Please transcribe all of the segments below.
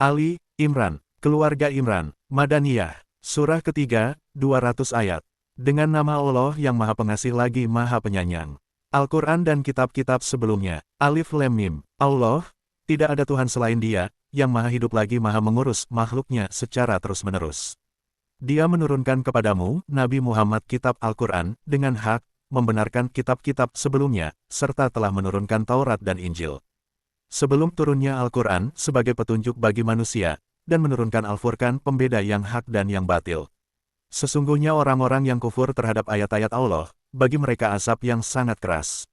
Ali Imran, Keluarga Imran, Madaniyah, Surah ketiga, 200 ayat. Dengan nama Allah yang Maha Pengasih lagi Maha Penyayang. Al-Quran dan kitab-kitab sebelumnya. Alif Lam Mim. Allah, tidak ada Tuhan selain Dia, yang Maha Hidup lagi Maha mengurus makhluknya secara terus-menerus. Dia menurunkan kepadamu, Nabi Muhammad kitab Al-Quran, dengan hak, membenarkan kitab-kitab sebelumnya, serta telah menurunkan Taurat dan Injil. Sebelum turunnya Al-Quran sebagai petunjuk bagi manusia, dan menurunkan Al-Furqan pembeda yang hak dan yang batil. Sesungguhnya orang-orang yang kufur terhadap ayat-ayat Allah, bagi mereka azab yang sangat keras.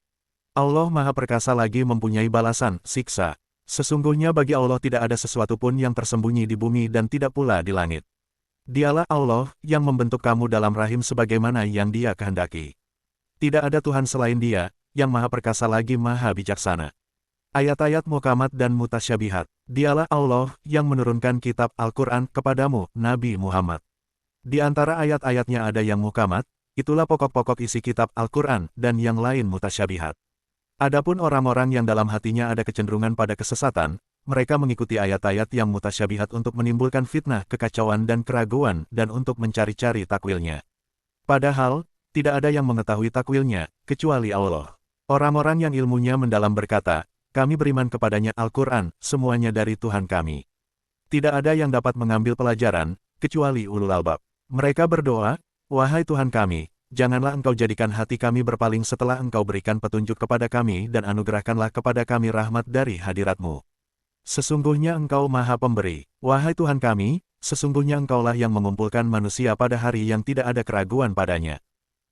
Allah Maha Perkasa lagi mempunyai balasan, siksa. Sesungguhnya bagi Allah tidak ada sesuatu pun yang tersembunyi di bumi dan tidak pula di langit. Dialah Allah yang membentuk kamu dalam rahim sebagaimana yang Dia kehendaki. Tidak ada Tuhan selain Dia, yang Maha Perkasa lagi Maha Bijaksana. Ayat-ayat muhkamat dan mutasyabihat. Dialah Allah yang menurunkan kitab Al-Quran kepadamu, Nabi Muhammad. Di antara ayat-ayatnya ada yang muhkamat, itulah pokok-pokok isi kitab Al-Quran, dan yang lain mutasyabihat. Adapun orang-orang yang dalam hatinya ada kecenderungan pada kesesatan, mereka mengikuti ayat-ayat yang mutasyabihat untuk menimbulkan fitnah, kekacauan dan keraguan, dan untuk mencari-cari takwilnya. Padahal, tidak ada yang mengetahui takwilnya, kecuali Allah. Orang-orang yang ilmunya mendalam berkata, kami beriman kepadanya Al-Quran, semuanya dari Tuhan kami. Tidak ada yang dapat mengambil pelajaran, kecuali ulul albab. Mereka berdoa, wahai Tuhan kami, janganlah Engkau jadikan hati kami berpaling setelah Engkau berikan petunjuk kepada kami dan anugerahkanlah kepada kami rahmat dari hadirat-Mu. Sesungguhnya Engkau Maha Pemberi, wahai Tuhan kami, sesungguhnya Engkaulah yang mengumpulkan manusia pada hari yang tidak ada keraguan padanya.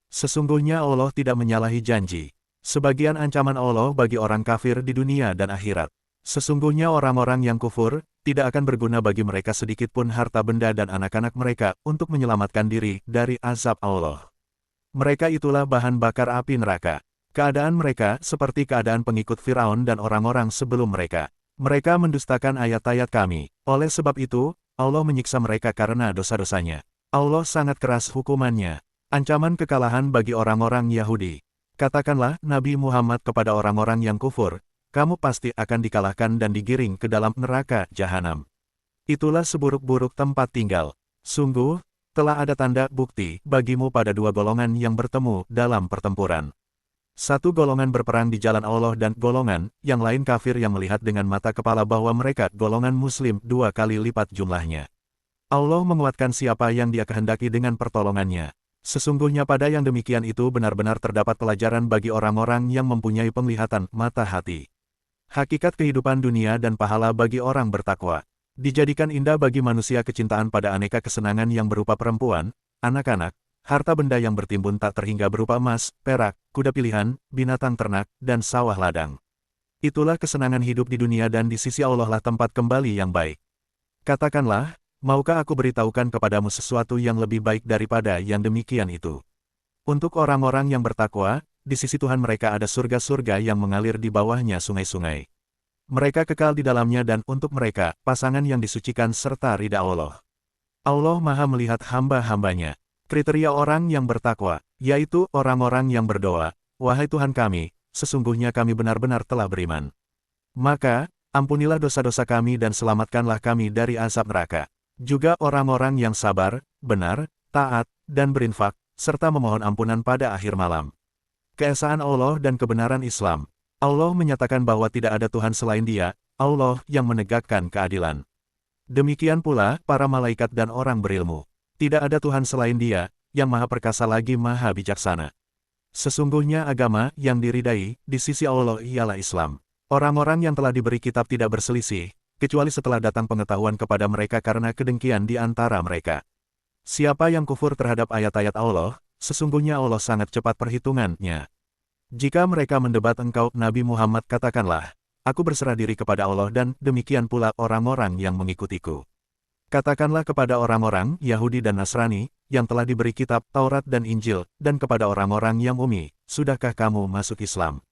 Sesungguhnya Allah tidak menyalahi janji. Sebagian ancaman Allah bagi orang kafir di dunia dan akhirat. Sesungguhnya orang-orang yang kufur, tidak akan berguna bagi mereka sedikitpun harta benda dan anak-anak mereka untuk menyelamatkan diri dari azab Allah. Mereka itulah bahan bakar api neraka. Keadaan mereka seperti keadaan pengikut Firaun dan orang-orang sebelum mereka. Mereka mendustakan ayat-ayat kami. Oleh sebab itu, Allah menyiksa mereka karena dosa-dosanya. Allah sangat keras hukumannya. Ancaman kekalahan bagi orang-orang Yahudi. Katakanlah Nabi Muhammad kepada orang-orang yang kufur, kamu pasti akan dikalahkan dan digiring ke dalam neraka jahanam. Itulah seburuk-buruk tempat tinggal. Sungguh, telah ada tanda bukti bagimu pada dua golongan yang bertemu dalam pertempuran. Satu golongan berperang di jalan Allah dan golongan yang lain kafir yang melihat dengan mata kepala bahwa mereka golongan muslim 2 kali lipat jumlahnya. Allah menguatkan siapa yang Dia kehendaki dengan pertolongannya. Sesungguhnya pada yang demikian itu benar-benar terdapat pelajaran bagi orang-orang yang mempunyai penglihatan mata hati. Hakikat kehidupan dunia dan pahala bagi orang bertakwa. Dijadikan indah bagi manusia kecintaan pada aneka kesenangan yang berupa perempuan, anak-anak, harta benda yang bertimbun tak terhingga berupa emas, perak, kuda pilihan, binatang ternak, dan sawah ladang. Itulah kesenangan hidup di dunia dan di sisi Allah lah tempat kembali yang baik. Katakanlah, maukah aku beritahukan kepadamu sesuatu yang lebih baik daripada yang demikian itu? Untuk orang-orang yang bertakwa, di sisi Tuhan mereka ada surga-surga yang mengalir di bawahnya sungai-sungai. Mereka kekal di dalamnya dan untuk mereka, pasangan yang disucikan serta ridha Allah. Allah Maha melihat hamba-hambanya. Kriteria orang yang bertakwa, yaitu orang-orang yang berdoa, wahai Tuhan kami, sesungguhnya kami benar-benar telah beriman. Maka, ampunilah dosa-dosa kami dan selamatkanlah kami dari azab neraka. Juga orang-orang yang sabar, benar, taat, dan berinfak, serta memohon ampunan pada akhir malam. Keesaan Allah dan kebenaran Islam. Allah menyatakan bahwa tidak ada Tuhan selain Dia, Allah yang menegakkan keadilan. Demikian pula, para malaikat dan orang berilmu. Tidak ada Tuhan selain Dia, yang Maha Perkasa lagi Maha Bijaksana. Sesungguhnya agama yang diridai di sisi Allah ialah Islam. Orang-orang yang telah diberi kitab tidak berselisih, kecuali setelah datang pengetahuan kepada mereka karena kedengkian di antara mereka. Siapa yang kufur terhadap ayat-ayat Allah, sesungguhnya Allah sangat cepat perhitungannya. Jika mereka mendebat engkau, Nabi Muhammad, katakanlah, aku berserah diri kepada Allah dan demikian pula orang-orang yang mengikutiku. Katakanlah kepada orang-orang Yahudi dan Nasrani, yang telah diberi kitab Taurat dan Injil, dan kepada orang-orang yang ummi, sudahkah kamu masuk Islam?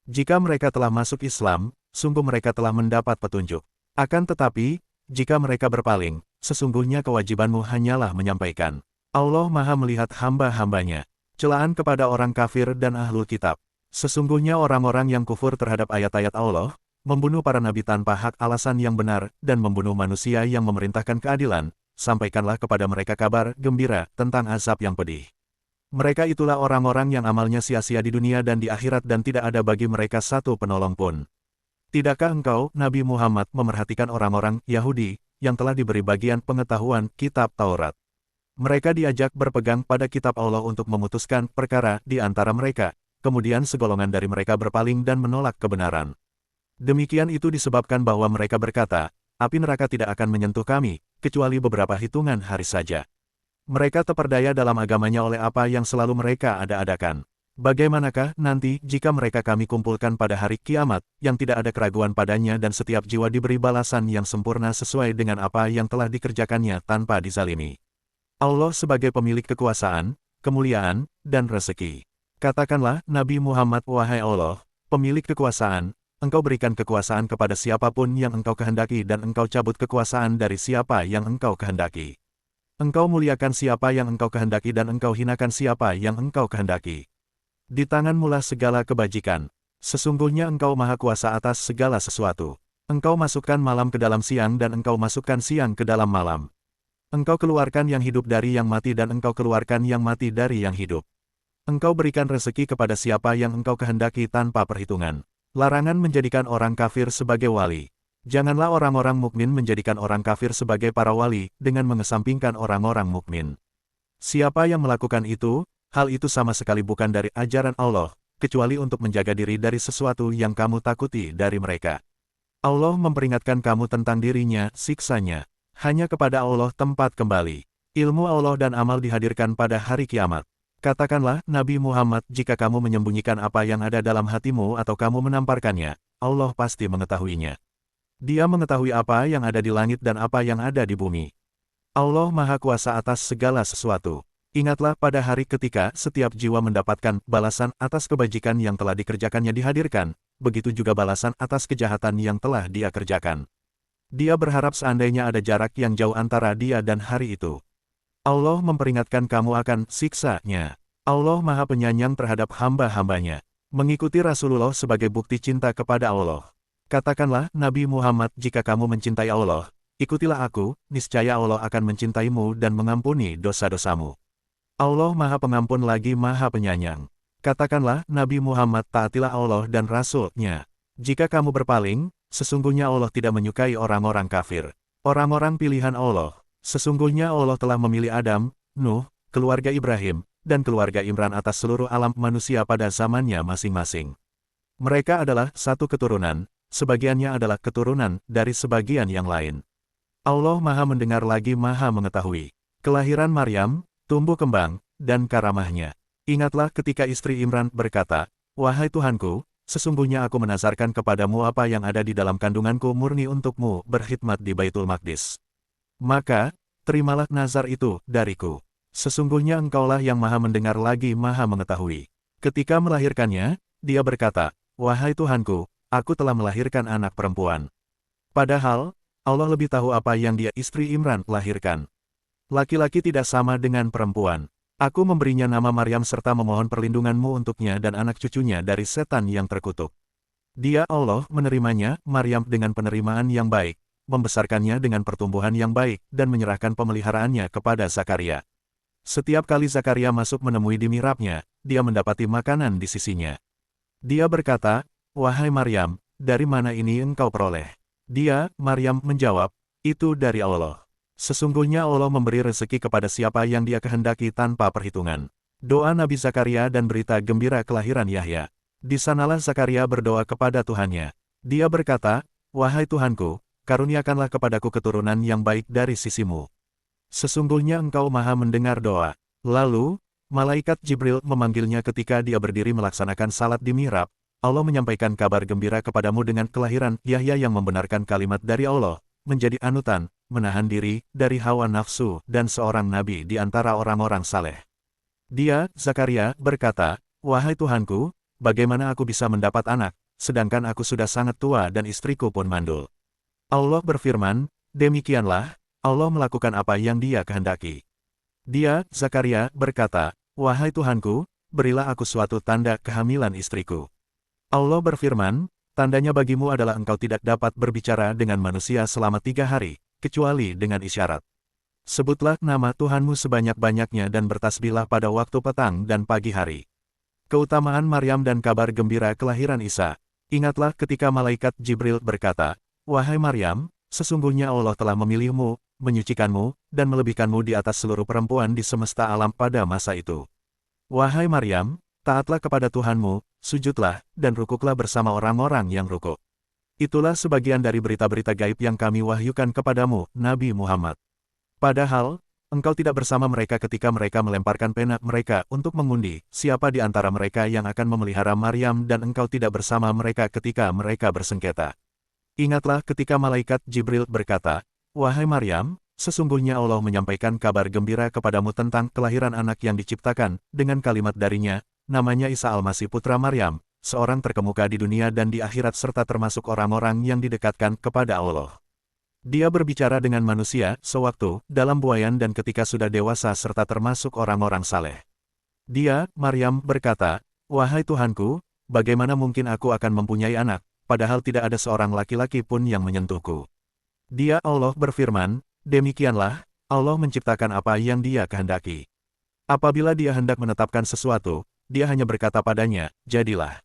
Jika mereka telah masuk Islam, sungguh mereka telah mendapat petunjuk. Akan tetapi, jika mereka berpaling, sesungguhnya kewajibanmu hanyalah menyampaikan. Allah Maha melihat hamba-hambanya. Celaan kepada orang kafir dan ahlul kitab. Sesungguhnya orang-orang yang kufur terhadap ayat-ayat Allah, membunuh para nabi tanpa hak alasan yang benar, dan membunuh manusia yang memerintahkan keadilan, sampaikanlah kepada mereka kabar gembira tentang azab yang pedih. Mereka itulah orang-orang yang amalnya sia-sia di dunia dan di akhirat dan tidak ada bagi mereka satu penolong pun. Tidakkah engkau, Nabi Muhammad, memerhatikan orang-orang Yahudi, yang telah diberi bagian pengetahuan kitab Taurat? Mereka diajak berpegang pada kitab Allah untuk memutuskan perkara di antara mereka, kemudian segolongan dari mereka berpaling dan menolak kebenaran. Demikian itu disebabkan bahwa mereka berkata, api neraka tidak akan menyentuh kami, kecuali beberapa hitungan hari saja. Mereka terperdaya dalam agamanya oleh apa yang selalu mereka ada-adakan. Bagaimanakah nanti jika mereka kami kumpulkan pada hari kiamat, yang tidak ada keraguan padanya dan setiap jiwa diberi balasan yang sempurna sesuai dengan apa yang telah dikerjakannya tanpa dizalimi. Allah sebagai pemilik kekuasaan, kemuliaan, dan rezeki. Katakanlah, Nabi Muhammad, wahai Allah, pemilik kekuasaan, engkau berikan kekuasaan kepada siapapun yang engkau kehendaki dan engkau cabut kekuasaan dari siapa yang engkau kehendaki. Engkau muliakan siapa yang engkau kehendaki dan engkau hinakan siapa yang engkau kehendaki. Di tanganmulah segala kebajikan. Sesungguhnya engkau maha kuasa atas segala sesuatu. Engkau masukkan malam ke dalam siang dan engkau masukkan siang ke dalam malam. Engkau keluarkan yang hidup dari yang mati dan engkau keluarkan yang mati dari yang hidup. Engkau berikan rezeki kepada siapa yang engkau kehendaki tanpa perhitungan. Larangan menjadikan orang kafir sebagai wali. Janganlah orang-orang mukmin menjadikan orang kafir sebagai para wali dengan mengesampingkan orang-orang mukmin. Siapa yang melakukan itu, hal itu sama sekali bukan dari ajaran Allah, kecuali untuk menjaga diri dari sesuatu yang kamu takuti dari mereka. Allah memperingatkan kamu tentang dirinya, siksanya. Hanya kepada Allah tempat kembali. Ilmu Allah dan amal dihadirkan pada hari kiamat. Katakanlah, Nabi Muhammad, jika kamu menyembunyikan apa yang ada dalam hatimu atau kamu menamparkannya, Allah pasti mengetahuinya. Dia mengetahui apa yang ada di langit dan apa yang ada di bumi. Allah Maha Kuasa atas segala sesuatu. Ingatlah pada hari ketika setiap jiwa mendapatkan balasan atas kebajikan yang telah dikerjakannya dihadirkan, begitu juga balasan atas kejahatan yang telah dia kerjakan. Dia berharap seandainya ada jarak yang jauh antara dia dan hari itu. Allah memperingatkan kamu akan siksanya. Allah Maha Penyayang terhadap hamba-hambanya. Mengikuti Rasulullah sebagai bukti cinta kepada Allah. Katakanlah, Nabi Muhammad, jika kamu mencintai Allah, ikutilah aku, niscaya Allah akan mencintaimu dan mengampuni dosa-dosamu. Allah Maha Pengampun lagi Maha Penyayang. Katakanlah, Nabi Muhammad, taatilah Allah dan Rasul-Nya. Jika kamu berpaling, sesungguhnya Allah tidak menyukai orang-orang kafir. Orang-orang pilihan Allah. Sesungguhnya Allah telah memilih Adam, Nuh, keluarga Ibrahim, dan keluarga Imran atas seluruh alam manusia pada zamannya masing-masing. Mereka adalah satu keturunan, sebagiannya adalah keturunan dari sebagian yang lain. Allah Maha Mendengar lagi Maha Mengetahui. Kelahiran Maryam, tumbuh kembang, dan karamahnya. Ingatlah ketika istri Imran berkata, wahai Tuhanku, sesungguhnya aku menazarkan kepadamu apa yang ada di dalam kandunganku murni untukmu berkhidmat di Baitul Maqdis. Maka, terimalah nazar itu dariku. Sesungguhnya engkaulah yang Maha Mendengar lagi Maha Mengetahui. Ketika melahirkannya, dia berkata, wahai Tuhanku, aku telah melahirkan anak perempuan. Padahal, Allah lebih tahu apa yang dia istri Imran lahirkan. Laki-laki tidak sama dengan perempuan. Aku memberinya nama Maryam serta memohon perlindunganmu untuknya dan anak cucunya dari setan yang terkutuk. Dia Allah menerimanya, Maryam dengan penerimaan yang baik, membesarkannya dengan pertumbuhan yang baik, dan menyerahkan pemeliharaannya kepada Zakaria. Setiap kali Zakaria masuk menemui di mihrabnya, dia mendapati makanan di sisinya. Dia berkata, wahai Maryam, dari mana ini engkau peroleh? Dia, Maryam, menjawab, itu dari Allah. Sesungguhnya Allah memberi rezeki kepada siapa yang dia kehendaki tanpa perhitungan. Doa Nabi Zakaria dan berita gembira kelahiran Yahya. Di sanalah Zakaria berdoa kepada Tuhannya. Dia berkata, wahai Tuhanku, karuniakanlah kepadaku keturunan yang baik dari sisimu. Sesungguhnya engkau Maha Mendengar doa. Lalu, malaikat Jibril memanggilnya ketika dia berdiri melaksanakan salat di mihrab. Allah menyampaikan kabar gembira kepadamu dengan kelahiran Yahya yang membenarkan kalimat dari Allah, menjadi anutan, menahan diri dari hawa nafsu, dan seorang nabi di antara orang-orang saleh. Dia, Zakaria, berkata, wahai Tuhanku, bagaimana aku bisa mendapat anak, sedangkan aku sudah sangat tua dan istriku pun mandul. Allah berfirman, demikianlah, Allah melakukan apa yang dia kehendaki. Dia, Zakaria, berkata, wahai Tuhanku, berilah aku suatu tanda kehamilan istriku. Allah berfirman, Tandanya bagimu adalah engkau tidak dapat berbicara dengan manusia selama 3 hari, kecuali dengan isyarat. Sebutlah nama Tuhanmu sebanyak-banyaknya dan bertasbihlah pada waktu petang dan pagi hari. Keutamaan Maryam dan kabar gembira kelahiran Isa. Ingatlah ketika malaikat Jibril berkata, "Wahai Maryam, sesungguhnya Allah telah memilihmu, menyucikanmu, dan melebihkanmu di atas seluruh perempuan di semesta alam pada masa itu. Wahai Maryam, taatlah kepada Tuhanmu, sujudlah, dan rukuklah bersama orang-orang yang rukuk." Itulah sebagian dari berita-berita gaib yang kami wahyukan kepadamu, Nabi Muhammad. Padahal, engkau tidak bersama mereka ketika mereka melemparkan pena mereka untuk mengundi siapa di antara mereka yang akan memelihara Maryam dan engkau tidak bersama mereka ketika mereka bersengketa. Ingatlah ketika malaikat Jibril berkata, "Wahai Maryam, sesungguhnya Allah menyampaikan kabar gembira kepadamu tentang kelahiran anak yang diciptakan, dengan kalimat darinya, namanya Isa Al-Masih putra Maryam, seorang terkemuka di dunia dan di akhirat serta termasuk orang-orang yang didekatkan kepada Allah. Dia berbicara dengan manusia sewaktu dalam buayan dan ketika sudah dewasa serta termasuk orang-orang saleh. Dia, Maryam, berkata, 'Wahai Tuhanku, bagaimana mungkin aku akan mempunyai anak, padahal tidak ada seorang laki-laki pun yang menyentuhku?' Dia, Allah, berfirman, 'Demikianlah, Allah menciptakan apa yang Dia kehendaki. Apabila Dia hendak menetapkan sesuatu, Dia hanya berkata padanya, jadilah.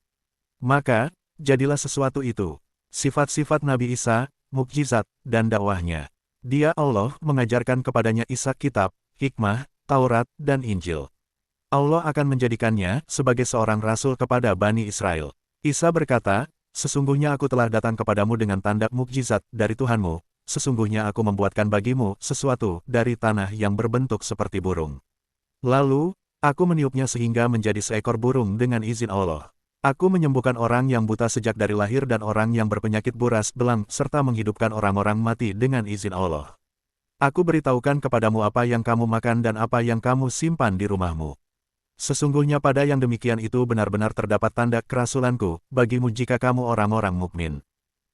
Maka, jadilah sesuatu itu.'" Sifat-sifat Nabi Isa, mukjizat, dan dakwahnya. Dia, Allah, mengajarkan kepadanya Isa kitab, hikmah, Taurat, dan Injil. Allah akan menjadikannya sebagai seorang rasul kepada Bani Israel. Isa berkata, "Sesungguhnya aku telah datang kepadamu dengan tanda mukjizat dari Tuhanmu, sesungguhnya aku membuatkan bagimu sesuatu dari tanah yang berbentuk seperti burung. Lalu, aku meniupnya sehingga menjadi seekor burung dengan izin Allah. Aku menyembuhkan orang yang buta sejak dari lahir dan orang yang berpenyakit buras belang serta menghidupkan orang-orang mati dengan izin Allah. Aku beritahukan kepadamu apa yang kamu makan dan apa yang kamu simpan di rumahmu. Sesungguhnya pada yang demikian itu benar-benar terdapat tanda kerasulanku bagimu jika kamu orang-orang mukmin.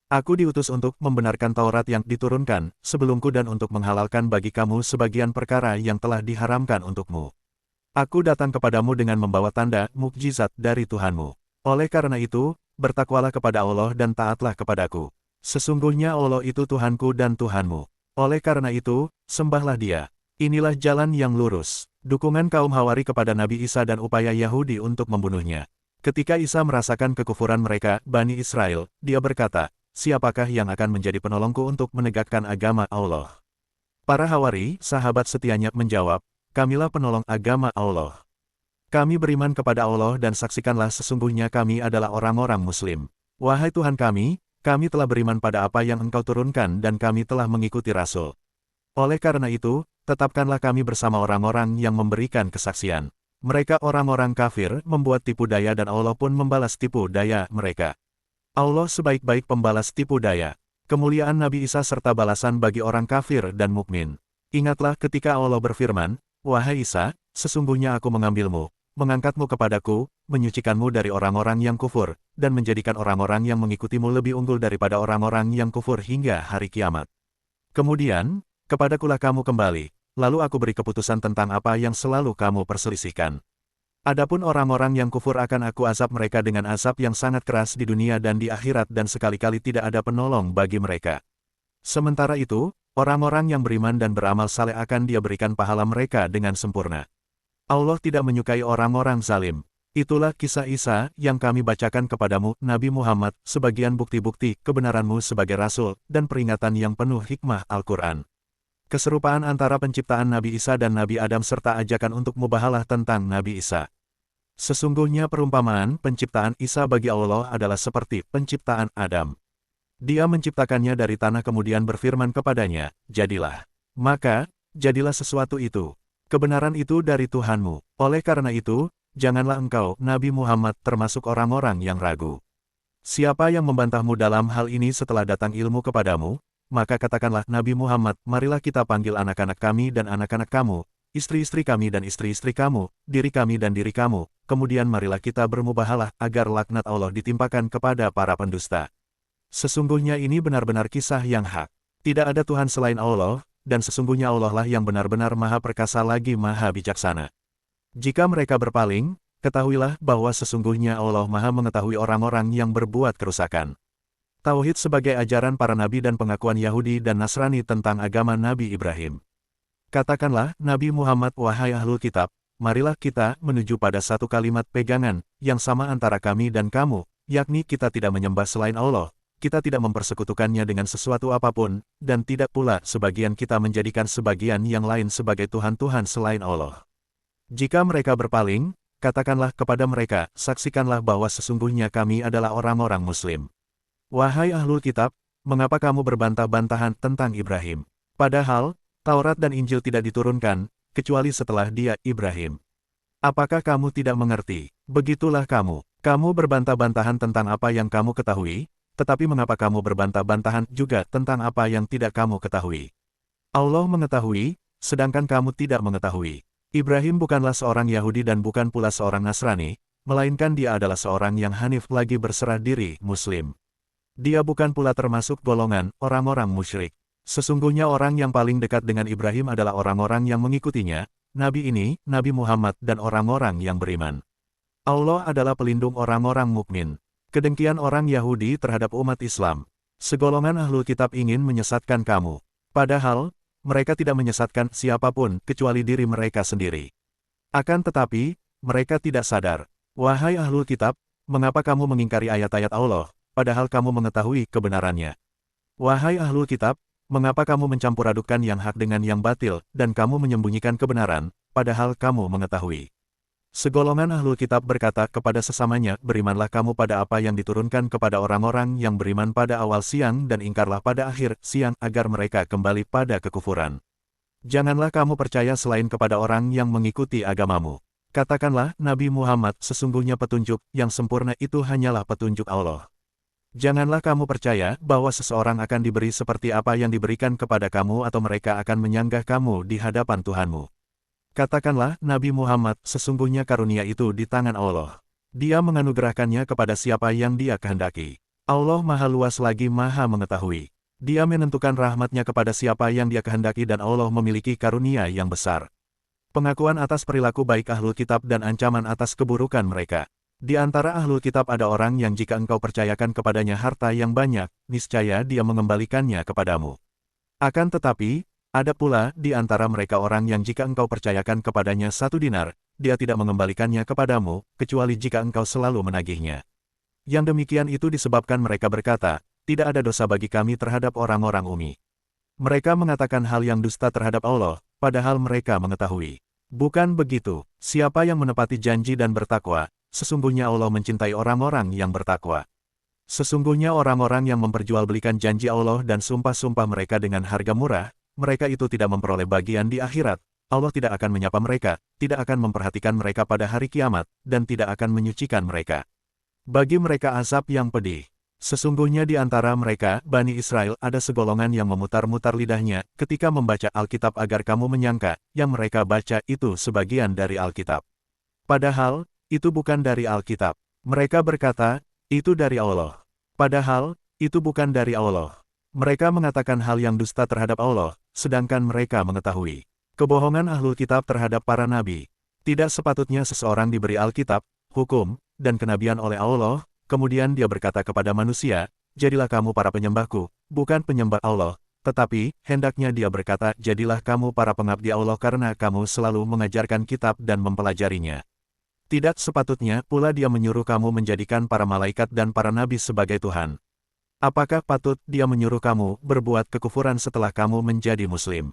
Aku diutus untuk membenarkan Taurat yang diturunkan sebelumku dan untuk menghalalkan bagi kamu sebagian perkara yang telah diharamkan untukmu. Aku datang kepadamu dengan membawa tanda mukjizat dari Tuhanmu. Oleh karena itu, bertakwalah kepada Allah dan taatlah kepadaku. Sesungguhnya Allah itu Tuhanku dan Tuhanmu. Oleh karena itu, sembahlah Dia. Inilah jalan yang lurus." Dukungan kaum Hawari kepada Nabi Isa dan upaya Yahudi untuk membunuhnya. Ketika Isa merasakan kekufuran mereka, Bani Israel, dia berkata, "Siapakah yang akan menjadi penolongku untuk menegakkan agama Allah?" Para Hawari, sahabat setianya, menjawab, "Kamilah penolong agama Allah. Kami beriman kepada Allah dan saksikanlah sesungguhnya kami adalah orang-orang Muslim. Wahai Tuhan kami telah beriman pada apa yang Engkau turunkan dan kami telah mengikuti Rasul. Oleh karena itu, tetapkanlah kami bersama orang-orang yang memberikan kesaksian." Mereka orang-orang kafir membuat tipu daya dan Allah pun membalas tipu daya mereka. Allah sebaik-baik pembalas tipu daya. Kemuliaan Nabi Isa serta balasan bagi orang kafir dan mukmin. Ingatlah ketika Allah berfirman, "Wahai Isa, sesungguhnya aku mengambilmu, mengangkatmu kepadaku, menyucikanmu dari orang-orang yang kufur, dan menjadikan orang-orang yang mengikutimu lebih unggul daripada orang-orang yang kufur hingga hari kiamat. Kemudian, kepadakulah kamu kembali, lalu aku beri keputusan tentang apa yang selalu kamu perselisihkan. Adapun orang-orang yang kufur akan aku azab mereka dengan azab yang sangat keras di dunia dan di akhirat dan sekali-kali tidak ada penolong bagi mereka. Sementara itu, orang-orang yang beriman dan beramal saleh akan Dia berikan pahala mereka dengan sempurna. Allah tidak menyukai orang-orang zalim. Itulah kisah Isa yang kami bacakan kepadamu, Nabi Muhammad, sebagian bukti-bukti kebenaranmu sebagai Rasul, dan peringatan yang penuh hikmah Al-Quran. Keserupaan antara penciptaan Nabi Isa dan Nabi Adam serta ajakan untuk mubahalah tentang Nabi Isa. Sesungguhnya perumpamaan penciptaan Isa bagi Allah adalah seperti penciptaan Adam. Dia menciptakannya dari tanah kemudian berfirman kepadanya, "Jadilah." Maka, jadilah sesuatu itu. Kebenaran itu dari Tuhanmu. Oleh karena itu, janganlah engkau, Nabi Muhammad, termasuk orang-orang yang ragu. Siapa yang membantahmu dalam hal ini setelah datang ilmu kepadamu, maka katakanlah, Nabi Muhammad, marilah kita panggil anak-anak kami dan anak-anak kamu, istri-istri kami dan istri-istri kamu, diri kami dan diri kamu, kemudian marilah kita bermubahalah agar laknat Allah ditimpakan kepada para pendusta. Sesungguhnya ini benar-benar kisah yang hak. Tidak ada Tuhan selain Allah, dan sesungguhnya Allah lah yang benar-benar maha perkasa lagi maha bijaksana. Jika mereka berpaling, ketahuilah bahwa sesungguhnya Allah maha mengetahui orang-orang yang berbuat kerusakan. Tauhid sebagai ajaran para nabi dan pengakuan Yahudi dan Nasrani tentang agama Nabi Ibrahim. Katakanlah, Nabi Muhammad, wahai ahlul kitab, marilah kita menuju pada satu kalimat pegangan, yang sama antara kami dan kamu, yakni kita tidak menyembah selain Allah, kita tidak mempersekutukannya dengan sesuatu apapun, dan tidak pula sebagian kita menjadikan sebagian yang lain sebagai Tuhan-Tuhan selain Allah. Jika mereka berpaling, katakanlah kepada mereka, saksikanlah bahwa sesungguhnya kami adalah orang-orang Muslim. Wahai ahlul kitab, mengapa kamu berbantah-bantahan tentang Ibrahim? Padahal, Taurat dan Injil tidak diturunkan, kecuali setelah dia, Ibrahim. Apakah kamu tidak mengerti? Begitulah kamu. Kamu berbantah-bantahan tentang apa yang kamu ketahui, tetapi mengapa kamu berbantah-bantahan juga tentang apa yang tidak kamu ketahui? Allah mengetahui, sedangkan kamu tidak mengetahui. Ibrahim bukanlah seorang Yahudi dan bukan pula seorang Nasrani, melainkan dia adalah seorang yang hanif lagi berserah diri, Muslim. Dia bukan pula termasuk golongan orang-orang musyrik. Sesungguhnya orang yang paling dekat dengan Ibrahim adalah orang-orang yang mengikutinya, Nabi ini, Nabi Muhammad dan orang-orang yang beriman. Allah adalah pelindung orang-orang mukmin. Kedengkian orang Yahudi terhadap umat Islam. Segolongan ahlul kitab ingin menyesatkan kamu. Padahal, mereka tidak menyesatkan siapapun kecuali diri mereka sendiri. Akan tetapi, mereka tidak sadar. Wahai ahlul kitab, mengapa kamu mengingkari ayat-ayat Allah, padahal kamu mengetahui kebenarannya? Wahai ahlul kitab, mengapa kamu mencampur adukan yang hak dengan yang batil, dan kamu menyembunyikan kebenaran, padahal kamu mengetahui? Segolongan ahlul kitab berkata kepada sesamanya, berimanlah kamu pada apa yang diturunkan kepada orang-orang yang beriman pada awal siang dan ingkarlah pada akhir siang agar mereka kembali pada kekufuran. Janganlah kamu percaya selain kepada orang yang mengikuti agamamu. Katakanlah, Nabi Muhammad, sesungguhnya petunjuk yang sempurna itu hanyalah petunjuk Allah. Janganlah kamu percaya bahwa seseorang akan diberi seperti apa yang diberikan kepada kamu atau mereka akan menyanggah kamu di hadapan Tuhanmu. Katakanlah, Nabi Muhammad, sesungguhnya karunia itu di tangan Allah. Dia menganugerahkannya kepada siapa yang dia kehendaki. Allah maha luas lagi maha mengetahui. Dia menentukan rahmatnya kepada siapa yang dia kehendaki dan Allah memiliki karunia yang besar. Pengakuan atas perilaku baik ahlul kitab dan ancaman atas keburukan mereka. Di antara ahlul kitab ada orang yang jika engkau percayakan kepadanya harta yang banyak, niscaya dia mengembalikannya kepadamu. Akan tetapi, ada pula di antara mereka orang yang jika engkau percayakan kepadanya 1 dinar, dia tidak mengembalikannya kepadamu, kecuali jika engkau selalu menagihnya. Yang demikian itu disebabkan mereka berkata, tidak ada dosa bagi kami terhadap orang-orang ummi. Mereka mengatakan hal yang dusta terhadap Allah, padahal mereka mengetahui. Bukan begitu, siapa yang menepati janji dan bertakwa, sesungguhnya Allah mencintai orang-orang yang bertakwa. Sesungguhnya orang-orang yang memperjualbelikan janji Allah dan sumpah-sumpah mereka dengan harga murah, mereka itu tidak memperoleh bagian di akhirat. Allah tidak akan menyapa mereka, tidak akan memperhatikan mereka pada hari kiamat, dan tidak akan menyucikan mereka. Bagi mereka azab yang pedih. Sesungguhnya di antara mereka, Bani Israel, ada segolongan yang memutar-mutar lidahnya ketika membaca Alkitab agar kamu menyangka yang mereka baca itu sebagian dari Alkitab. Padahal, itu bukan dari Alkitab. Mereka berkata, itu dari Allah. Padahal, itu bukan dari Allah. Mereka mengatakan hal yang dusta terhadap Allah, sedangkan mereka mengetahui. Kebohongan ahlul kitab terhadap para nabi. Tidak sepatutnya seseorang diberi Alkitab, hukum, dan kenabian oleh Allah, kemudian dia berkata kepada manusia, jadilah kamu para penyembahku, bukan penyembah Allah, tetapi, hendaknya dia berkata, jadilah kamu para pengabdi Allah karena kamu selalu mengajarkan kitab dan mempelajarinya. Tidak sepatutnya pula dia menyuruh kamu menjadikan para malaikat dan para nabi sebagai Tuhan. Apakah patut dia menyuruh kamu berbuat kekufuran setelah kamu menjadi muslim?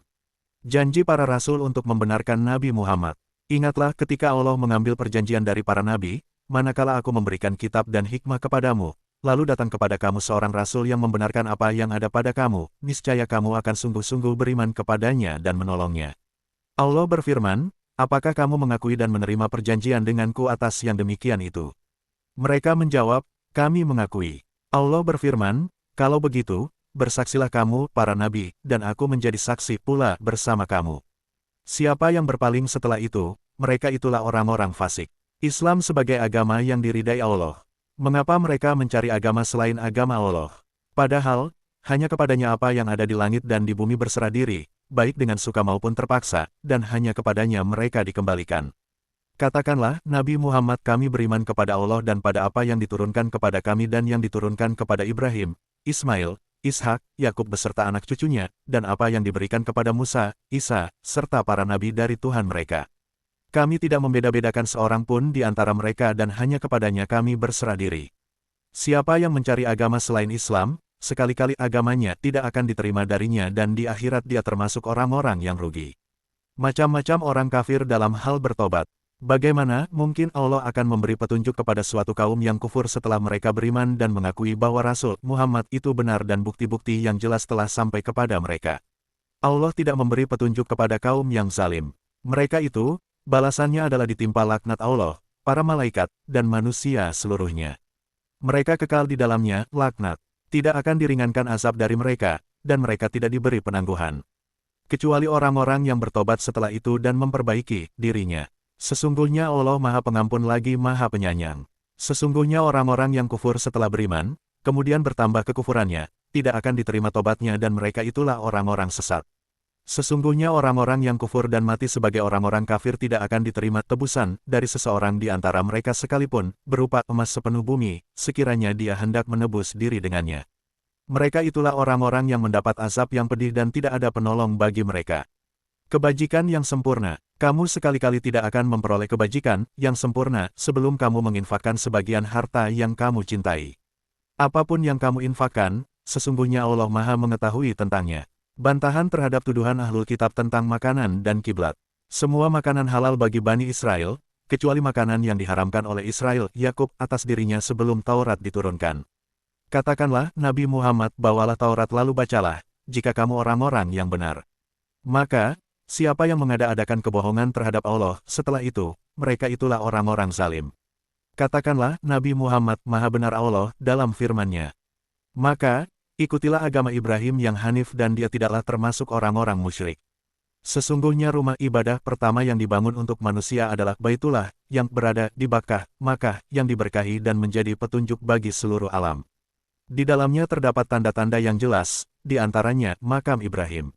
Janji para rasul untuk membenarkan Nabi Muhammad. Ingatlah ketika Allah mengambil perjanjian dari para nabi, manakala aku memberikan kitab dan hikmah kepadamu, lalu datang kepada kamu seorang rasul yang membenarkan apa yang ada pada kamu, niscaya kamu akan sungguh-sungguh beriman kepadanya dan menolongnya. Allah berfirman, apakah kamu mengakui dan menerima perjanjian denganku atas yang demikian itu? Mereka menjawab, kami mengakui. Allah berfirman, kalau begitu, bersaksilah kamu, para nabi, dan aku menjadi saksi pula bersama kamu. Siapa yang berpaling setelah itu, mereka itulah orang-orang fasik. Islam sebagai agama yang diridai Allah. Mengapa mereka mencari agama selain agama Allah? Padahal, hanya kepadanya apa yang ada di langit dan di bumi berserah diri, baik dengan suka maupun terpaksa, dan hanya kepadanya mereka dikembalikan. Katakanlah, Nabi Muhammad, kami beriman kepada Allah dan pada apa yang diturunkan kepada kami dan yang diturunkan kepada Ibrahim, Ismail, Ishak, Yakub beserta anak cucunya, dan apa yang diberikan kepada Musa, Isa, serta para nabi dari Tuhan mereka. Kami tidak membeda-bedakan seorang pun di antara mereka dan hanya kepadanya kami berserah diri. Siapa yang mencari agama selain Islam, sekali-kali agamanya tidak akan diterima darinya dan di akhirat dia termasuk orang-orang yang rugi. Macam-macam orang kafir dalam hal bertobat. Bagaimana mungkin Allah akan memberi petunjuk kepada suatu kaum yang kufur setelah mereka beriman dan mengakui bahwa Rasul Muhammad itu benar dan bukti-bukti yang jelas telah sampai kepada mereka? Allah tidak memberi petunjuk kepada kaum yang zalim. Mereka itu, balasannya adalah ditimpa laknat Allah, para malaikat, dan manusia seluruhnya. Mereka kekal di dalamnya, laknat. Tidak akan diringankan azab dari mereka, dan mereka tidak diberi penangguhan. Kecuali orang-orang yang bertobat setelah itu dan memperbaiki dirinya. Sesungguhnya Allah Maha Pengampun lagi Maha Penyayang. Sesungguhnya orang-orang yang kufur setelah beriman, kemudian bertambah kekufurannya, tidak akan diterima tobatnya dan mereka itulah orang-orang sesat. Sesungguhnya orang-orang yang kufur dan mati sebagai orang-orang kafir tidak akan diterima tebusan dari seseorang di antara mereka sekalipun, berupa emas sepenuh bumi, sekiranya dia hendak menebus diri dengannya. Mereka itulah orang-orang yang mendapat azab yang pedih dan tidak ada penolong bagi mereka. Kebajikan yang sempurna. Kamu sekali-kali tidak akan memperoleh kebajikan yang sempurna sebelum kamu menginfakkan sebagian harta yang kamu cintai. Apapun yang kamu infakkan, sesungguhnya Allah Maha mengetahui tentangnya. Bantahan terhadap tuduhan ahlul kitab tentang makanan dan kiblat. Semua makanan halal bagi Bani Israel, kecuali makanan yang diharamkan oleh Israel Yakub atas dirinya sebelum Taurat diturunkan. Katakanlah, Nabi Muhammad, bawalah Taurat lalu bacalah, jika kamu orang-orang yang benar. Maka, siapa yang mengada-adakan kebohongan terhadap Allah, setelah itu, mereka itulah orang-orang zalim. Katakanlah, Nabi Muhammad, Maha Benar Allah, dalam firman-Nya. Maka, ikutilah agama Ibrahim yang hanif dan dia tidaklah termasuk orang-orang musyrik. Sesungguhnya rumah ibadah pertama yang dibangun untuk manusia adalah Baitullah, yang berada di Makkah, yang diberkahi dan menjadi petunjuk bagi seluruh alam. Di dalamnya terdapat tanda-tanda yang jelas, di antaranya makam Ibrahim.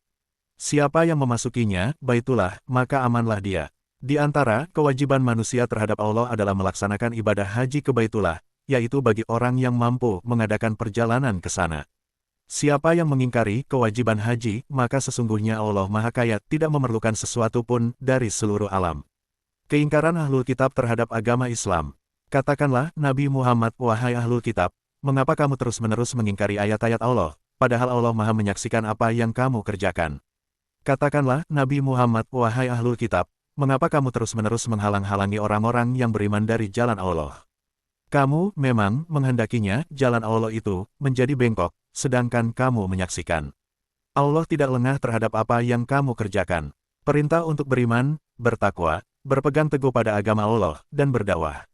Siapa yang memasukinya, Baitullah, maka amanlah dia. Di antara kewajiban manusia terhadap Allah adalah melaksanakan ibadah haji ke Baitullah, yaitu bagi orang yang mampu mengadakan perjalanan ke sana. Siapa yang mengingkari kewajiban haji, maka sesungguhnya Allah Maha Kaya tidak memerlukan sesuatu pun dari seluruh alam. Keingkaran ahlul kitab terhadap agama Islam. Katakanlah, Nabi Muhammad, wahai ahlul kitab, mengapa kamu terus-menerus mengingkari ayat-ayat Allah, padahal Allah Maha menyaksikan apa yang kamu kerjakan? Katakanlah, Nabi Muhammad, wahai ahlul kitab, mengapa kamu terus-menerus menghalang-halangi orang-orang yang beriman dari jalan Allah? Kamu memang menghendakinya, jalan Allah itu, menjadi bengkok, sedangkan kamu menyaksikan. Allah tidak lengah terhadap apa yang kamu kerjakan. Perintah untuk beriman, bertakwa, berpegang teguh pada agama Allah, dan berdakwah.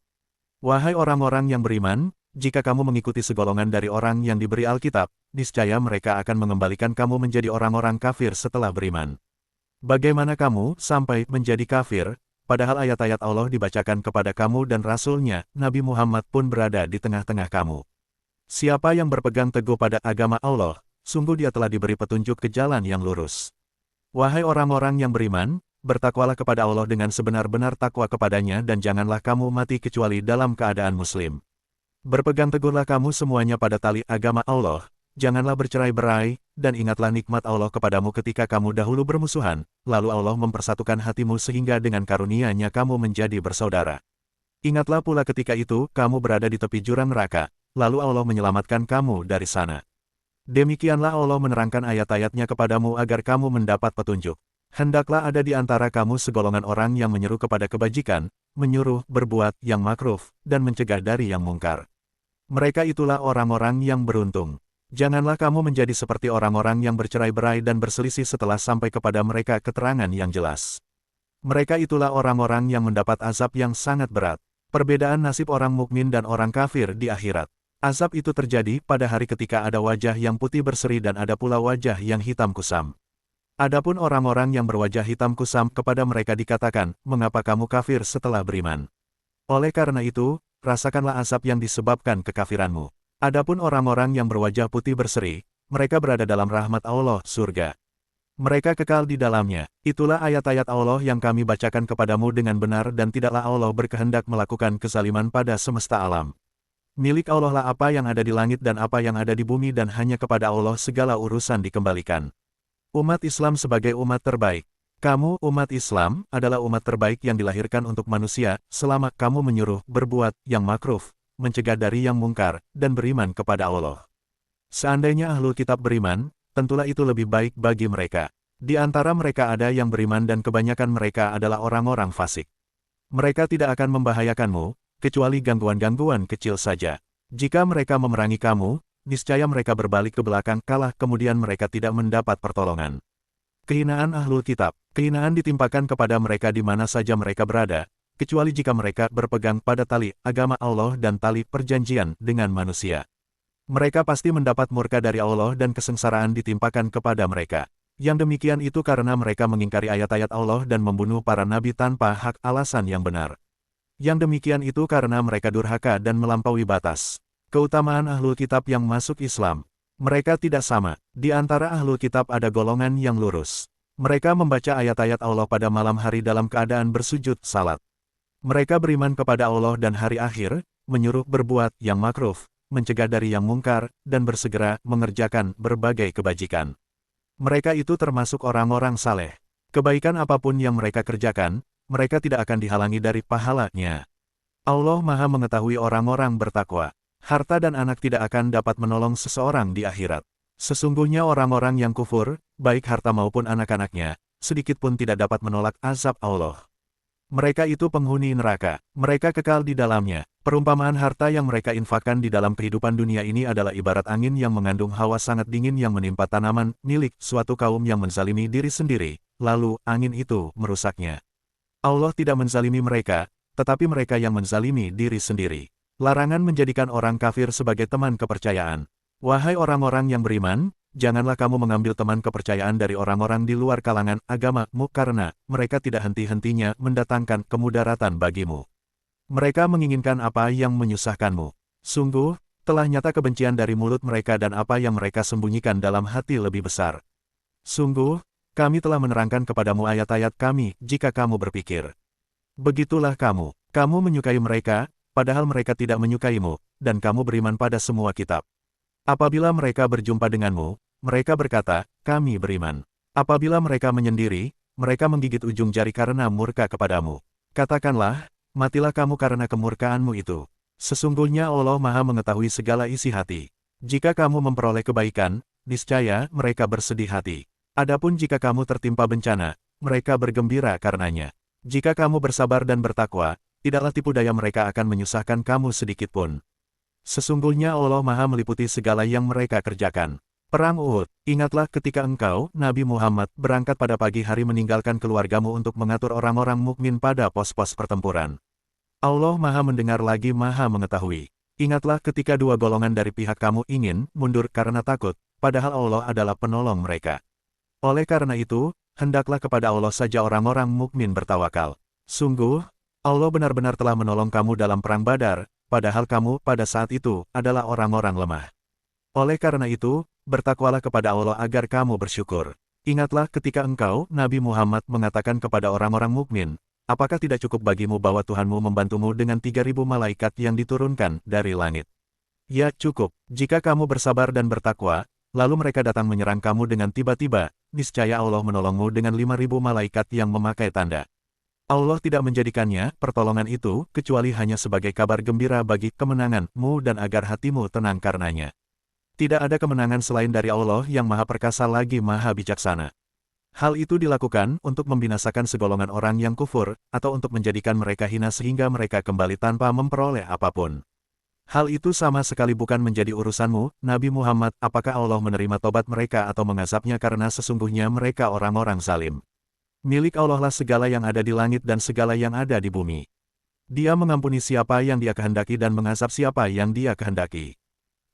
Wahai orang-orang yang beriman, jika kamu mengikuti segolongan dari orang yang diberi Alkitab, niscaya mereka akan mengembalikan kamu menjadi orang-orang kafir setelah beriman. Bagaimana kamu sampai menjadi kafir, padahal ayat-ayat Allah dibacakan kepada kamu dan Rasul-Nya, Nabi Muhammad pun berada di tengah-tengah kamu. Siapa yang berpegang teguh pada agama Allah, sungguh dia telah diberi petunjuk ke jalan yang lurus. Wahai orang-orang yang beriman, bertakwalah kepada Allah dengan sebenar-benar takwa kepadanya dan janganlah kamu mati kecuali dalam keadaan muslim. Berpegang teguhlah kamu semuanya pada tali agama Allah, janganlah bercerai-berai, dan ingatlah nikmat Allah kepadamu ketika kamu dahulu bermusuhan, lalu Allah mempersatukan hatimu sehingga dengan karunia-Nya kamu menjadi bersaudara. Ingatlah pula ketika itu kamu berada di tepi jurang neraka, lalu Allah menyelamatkan kamu dari sana. Demikianlah Allah menerangkan ayat-ayat-Nya kepadamu agar kamu mendapat petunjuk. Hendaklah ada di antara kamu segolongan orang yang menyeru kepada kebajikan, menyuruh berbuat yang makruf, dan mencegah dari yang mungkar. Mereka itulah orang-orang yang beruntung. Janganlah kamu menjadi seperti orang-orang yang bercerai-berai dan berselisih setelah sampai kepada mereka keterangan yang jelas. Mereka itulah orang-orang yang mendapat azab yang sangat berat. Perbedaan nasib orang mukmin dan orang kafir di akhirat. Azab itu terjadi pada hari ketika ada wajah yang putih berseri dan ada pula wajah yang hitam kusam. Adapun orang-orang yang berwajah hitam kusam kepada mereka dikatakan, mengapa kamu kafir setelah beriman? Oleh karena itu, rasakanlah azab yang disebabkan kekafiranmu. Adapun orang-orang yang berwajah putih berseri, mereka berada dalam rahmat Allah, surga. Mereka kekal di dalamnya. Itulah ayat-ayat Allah yang kami bacakan kepadamu dengan benar dan tidaklah Allah berkehendak melakukan kezaliman pada semesta alam. Milik Allah lah apa yang ada di langit dan apa yang ada di bumi dan hanya kepada Allah segala urusan dikembalikan. Umat Islam sebagai umat terbaik. Kamu, umat Islam, adalah umat terbaik yang dilahirkan untuk manusia, selama kamu menyuruh, berbuat, yang makruh, mencegah dari yang mungkar, dan beriman kepada Allah. Seandainya ahlul kitab beriman, tentulah itu lebih baik bagi mereka. Di antara mereka ada yang beriman dan kebanyakan mereka adalah orang-orang fasik. Mereka tidak akan membahayakanmu, kecuali gangguan-gangguan kecil saja. Jika mereka memerangi kamu, niscaya mereka berbalik ke belakang kalah kemudian mereka tidak mendapat pertolongan. Kehinaan ahlul kitab. Kehinaan ditimpakan kepada mereka di mana saja mereka berada, kecuali jika mereka berpegang pada tali agama Allah dan tali perjanjian dengan manusia. Mereka pasti mendapat murka dari Allah dan kesengsaraan ditimpakan kepada mereka. Yang demikian itu karena mereka mengingkari ayat-ayat Allah dan membunuh para nabi tanpa hak alasan yang benar. Yang demikian itu karena mereka durhaka dan melampaui batas. Keutamaan ahlul kitab yang masuk Islam. Mereka tidak sama. Di antara ahlul kitab ada golongan yang lurus. Mereka membaca ayat-ayat Allah pada malam hari dalam keadaan bersujud salat. Mereka beriman kepada Allah dan hari akhir, menyuruh berbuat yang makruh, mencegah dari yang mungkar, dan bersegera mengerjakan berbagai kebajikan. Mereka itu termasuk orang-orang saleh. Kebaikan apapun yang mereka kerjakan, mereka tidak akan dihalangi dari pahalanya. Allah Maha mengetahui orang-orang bertakwa. Harta dan anak tidak akan dapat menolong seseorang di akhirat. Sesungguhnya orang-orang yang kufur, baik harta maupun anak-anaknya, sedikit pun tidak dapat menolak azab Allah. Mereka itu penghuni neraka, mereka kekal di dalamnya. Perumpamaan harta yang mereka infakkan di dalam kehidupan dunia ini adalah ibarat angin yang mengandung hawa sangat dingin yang menimpa tanaman milik suatu kaum yang menzalimi diri sendiri, lalu angin itu merusaknya. Allah tidak menzalimi mereka, tetapi mereka yang menzalimi diri sendiri. Larangan menjadikan orang kafir sebagai teman kepercayaan. Wahai orang-orang yang beriman, janganlah kamu mengambil teman kepercayaan dari orang-orang di luar kalangan agamamu karena mereka tidak henti-hentinya mendatangkan kemudaratan bagimu. Mereka menginginkan apa yang menyusahkanmu. Sungguh, telah nyata kebencian dari mulut mereka dan apa yang mereka sembunyikan dalam hati lebih besar. Sungguh, kami telah menerangkan kepadamu ayat-ayat kami jika kamu berpikir. Begitulah kamu menyukai mereka, padahal mereka tidak menyukaimu, dan kamu beriman pada semua kitab. Apabila mereka berjumpa denganmu, mereka berkata, kami beriman. Apabila mereka menyendiri, mereka menggigit ujung jari karena murka kepadamu. Katakanlah, matilah kamu karena kemurkaanmu itu. Sesungguhnya Allah Maha mengetahui segala isi hati. Jika kamu memperoleh kebaikan, niscaya mereka bersedih hati. Adapun jika kamu tertimpa bencana, mereka bergembira karenanya. Jika kamu bersabar dan bertakwa, tidaklah tipu daya mereka akan menyusahkan kamu sedikitpun. Sesungguhnya Allah Maha meliputi segala yang mereka kerjakan. Perang Uhud. Ingatlah ketika engkau, Nabi Muhammad, berangkat pada pagi hari meninggalkan keluargamu untuk mengatur orang-orang mukmin pada pos-pos pertempuran. Allah Maha mendengar lagi Maha mengetahui. Ingatlah ketika dua golongan dari pihak kamu ingin mundur karena takut, padahal Allah adalah penolong mereka. Oleh karena itu, hendaklah kepada Allah saja orang-orang mukmin bertawakal. Sungguh, Allah benar-benar telah menolong kamu dalam perang Badar, padahal kamu pada saat itu adalah orang-orang lemah. Oleh karena itu, bertakwalah kepada Allah agar kamu bersyukur. Ingatlah ketika engkau, Nabi Muhammad, mengatakan kepada orang-orang mukmin, apakah tidak cukup bagimu bahwa Tuhanmu membantumu dengan 3.000 malaikat yang diturunkan dari langit? Ya cukup, jika kamu bersabar dan bertakwa, lalu mereka datang menyerang kamu dengan tiba-tiba, niscaya Allah menolongmu dengan 5.000 malaikat yang memakai tanda. Allah tidak menjadikannya, pertolongan itu, kecuali hanya sebagai kabar gembira bagi kemenanganmu dan agar hatimu tenang karenanya. Tidak ada kemenangan selain dari Allah yang Maha Perkasa lagi Maha Bijaksana. Hal itu dilakukan untuk membinasakan segolongan orang yang kufur, atau untuk menjadikan mereka hina sehingga mereka kembali tanpa memperoleh apapun. Hal itu sama sekali bukan menjadi urusanmu, Nabi Muhammad, apakah Allah menerima tobat mereka atau mengazabnya karena sesungguhnya mereka orang-orang zalim. Milik Allah lah segala yang ada di langit dan segala yang ada di bumi. Dia mengampuni siapa yang Dia kehendaki dan mengazab siapa yang Dia kehendaki.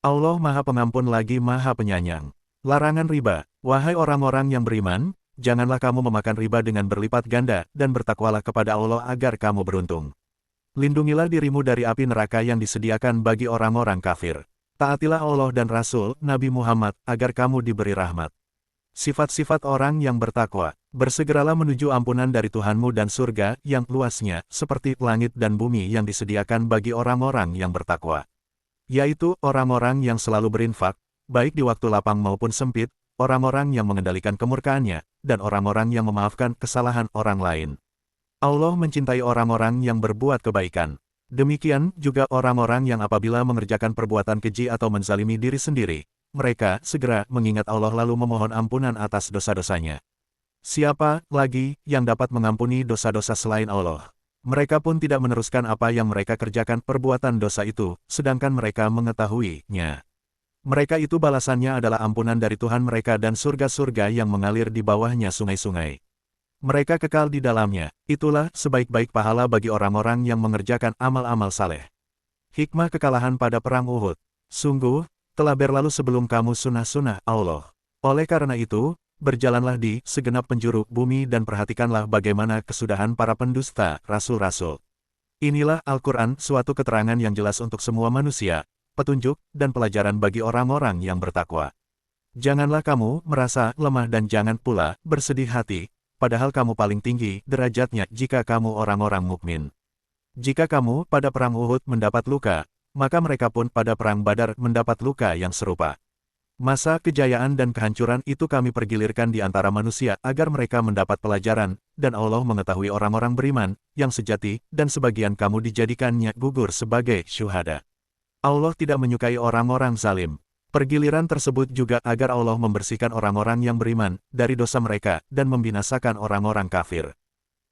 Allah Maha Pengampun lagi Maha Penyayang. Larangan riba. Wahai orang-orang yang beriman, janganlah kamu memakan riba dengan berlipat ganda, dan bertakwalah kepada Allah agar kamu beruntung. Lindungilah dirimu dari api neraka yang disediakan bagi orang-orang kafir. Taatilah Allah dan Rasul, Nabi Muhammad, agar kamu diberi rahmat. Sifat-sifat orang yang bertakwa. Bersegeralah menuju ampunan dari Tuhanmu dan surga yang luasnya, seperti langit dan bumi yang disediakan bagi orang-orang yang bertakwa. yaitu orang-orang yang selalu berinfak, baik di waktu lapang maupun sempit, orang-orang yang mengendalikan kemurkaannya, dan orang-orang yang memaafkan kesalahan orang lain. Allah mencintai orang-orang yang berbuat kebaikan. Demikian juga orang-orang yang apabila mengerjakan perbuatan keji atau menzalimi diri sendiri, mereka segera mengingat Allah lalu memohon ampunan atas dosa-dosanya. Siapa lagi yang dapat mengampuni dosa-dosa selain Allah? Mereka pun tidak meneruskan apa yang mereka kerjakan perbuatan dosa itu, sedangkan mereka mengetahuinya. Mereka itu balasannya adalah ampunan dari Tuhan mereka dan surga-surga yang mengalir di bawahnya sungai-sungai. Mereka kekal di dalamnya, itulah sebaik-baik pahala bagi orang-orang yang mengerjakan amal-amal saleh. Hikmah kekalahan pada Perang Uhud. Sungguh, telah berlalu sebelum kamu sunnah-sunnah Allah. Oleh karena itu, berjalanlah di segenap penjuru bumi dan perhatikanlah bagaimana kesudahan para pendusta, rasul-rasul. Inilah Al-Quran, suatu keterangan yang jelas untuk semua manusia, petunjuk dan pelajaran bagi orang-orang yang bertakwa. Janganlah kamu merasa lemah dan jangan pula bersedih hati, padahal kamu paling tinggi derajatnya jika kamu orang-orang mukmin. Jika kamu pada Perang Uhud mendapat luka, maka mereka pun pada Perang Badar mendapat luka yang serupa. Masa kejayaan dan kehancuran itu kami pergilirkan di antara manusia agar mereka mendapat pelajaran, dan Allah mengetahui orang-orang beriman, yang sejati, dan sebagian kamu dijadikannya gugur sebagai syuhada. Allah tidak menyukai orang-orang zalim. Pergiliran tersebut juga agar Allah membersihkan orang-orang yang beriman dari dosa mereka dan membinasakan orang-orang kafir.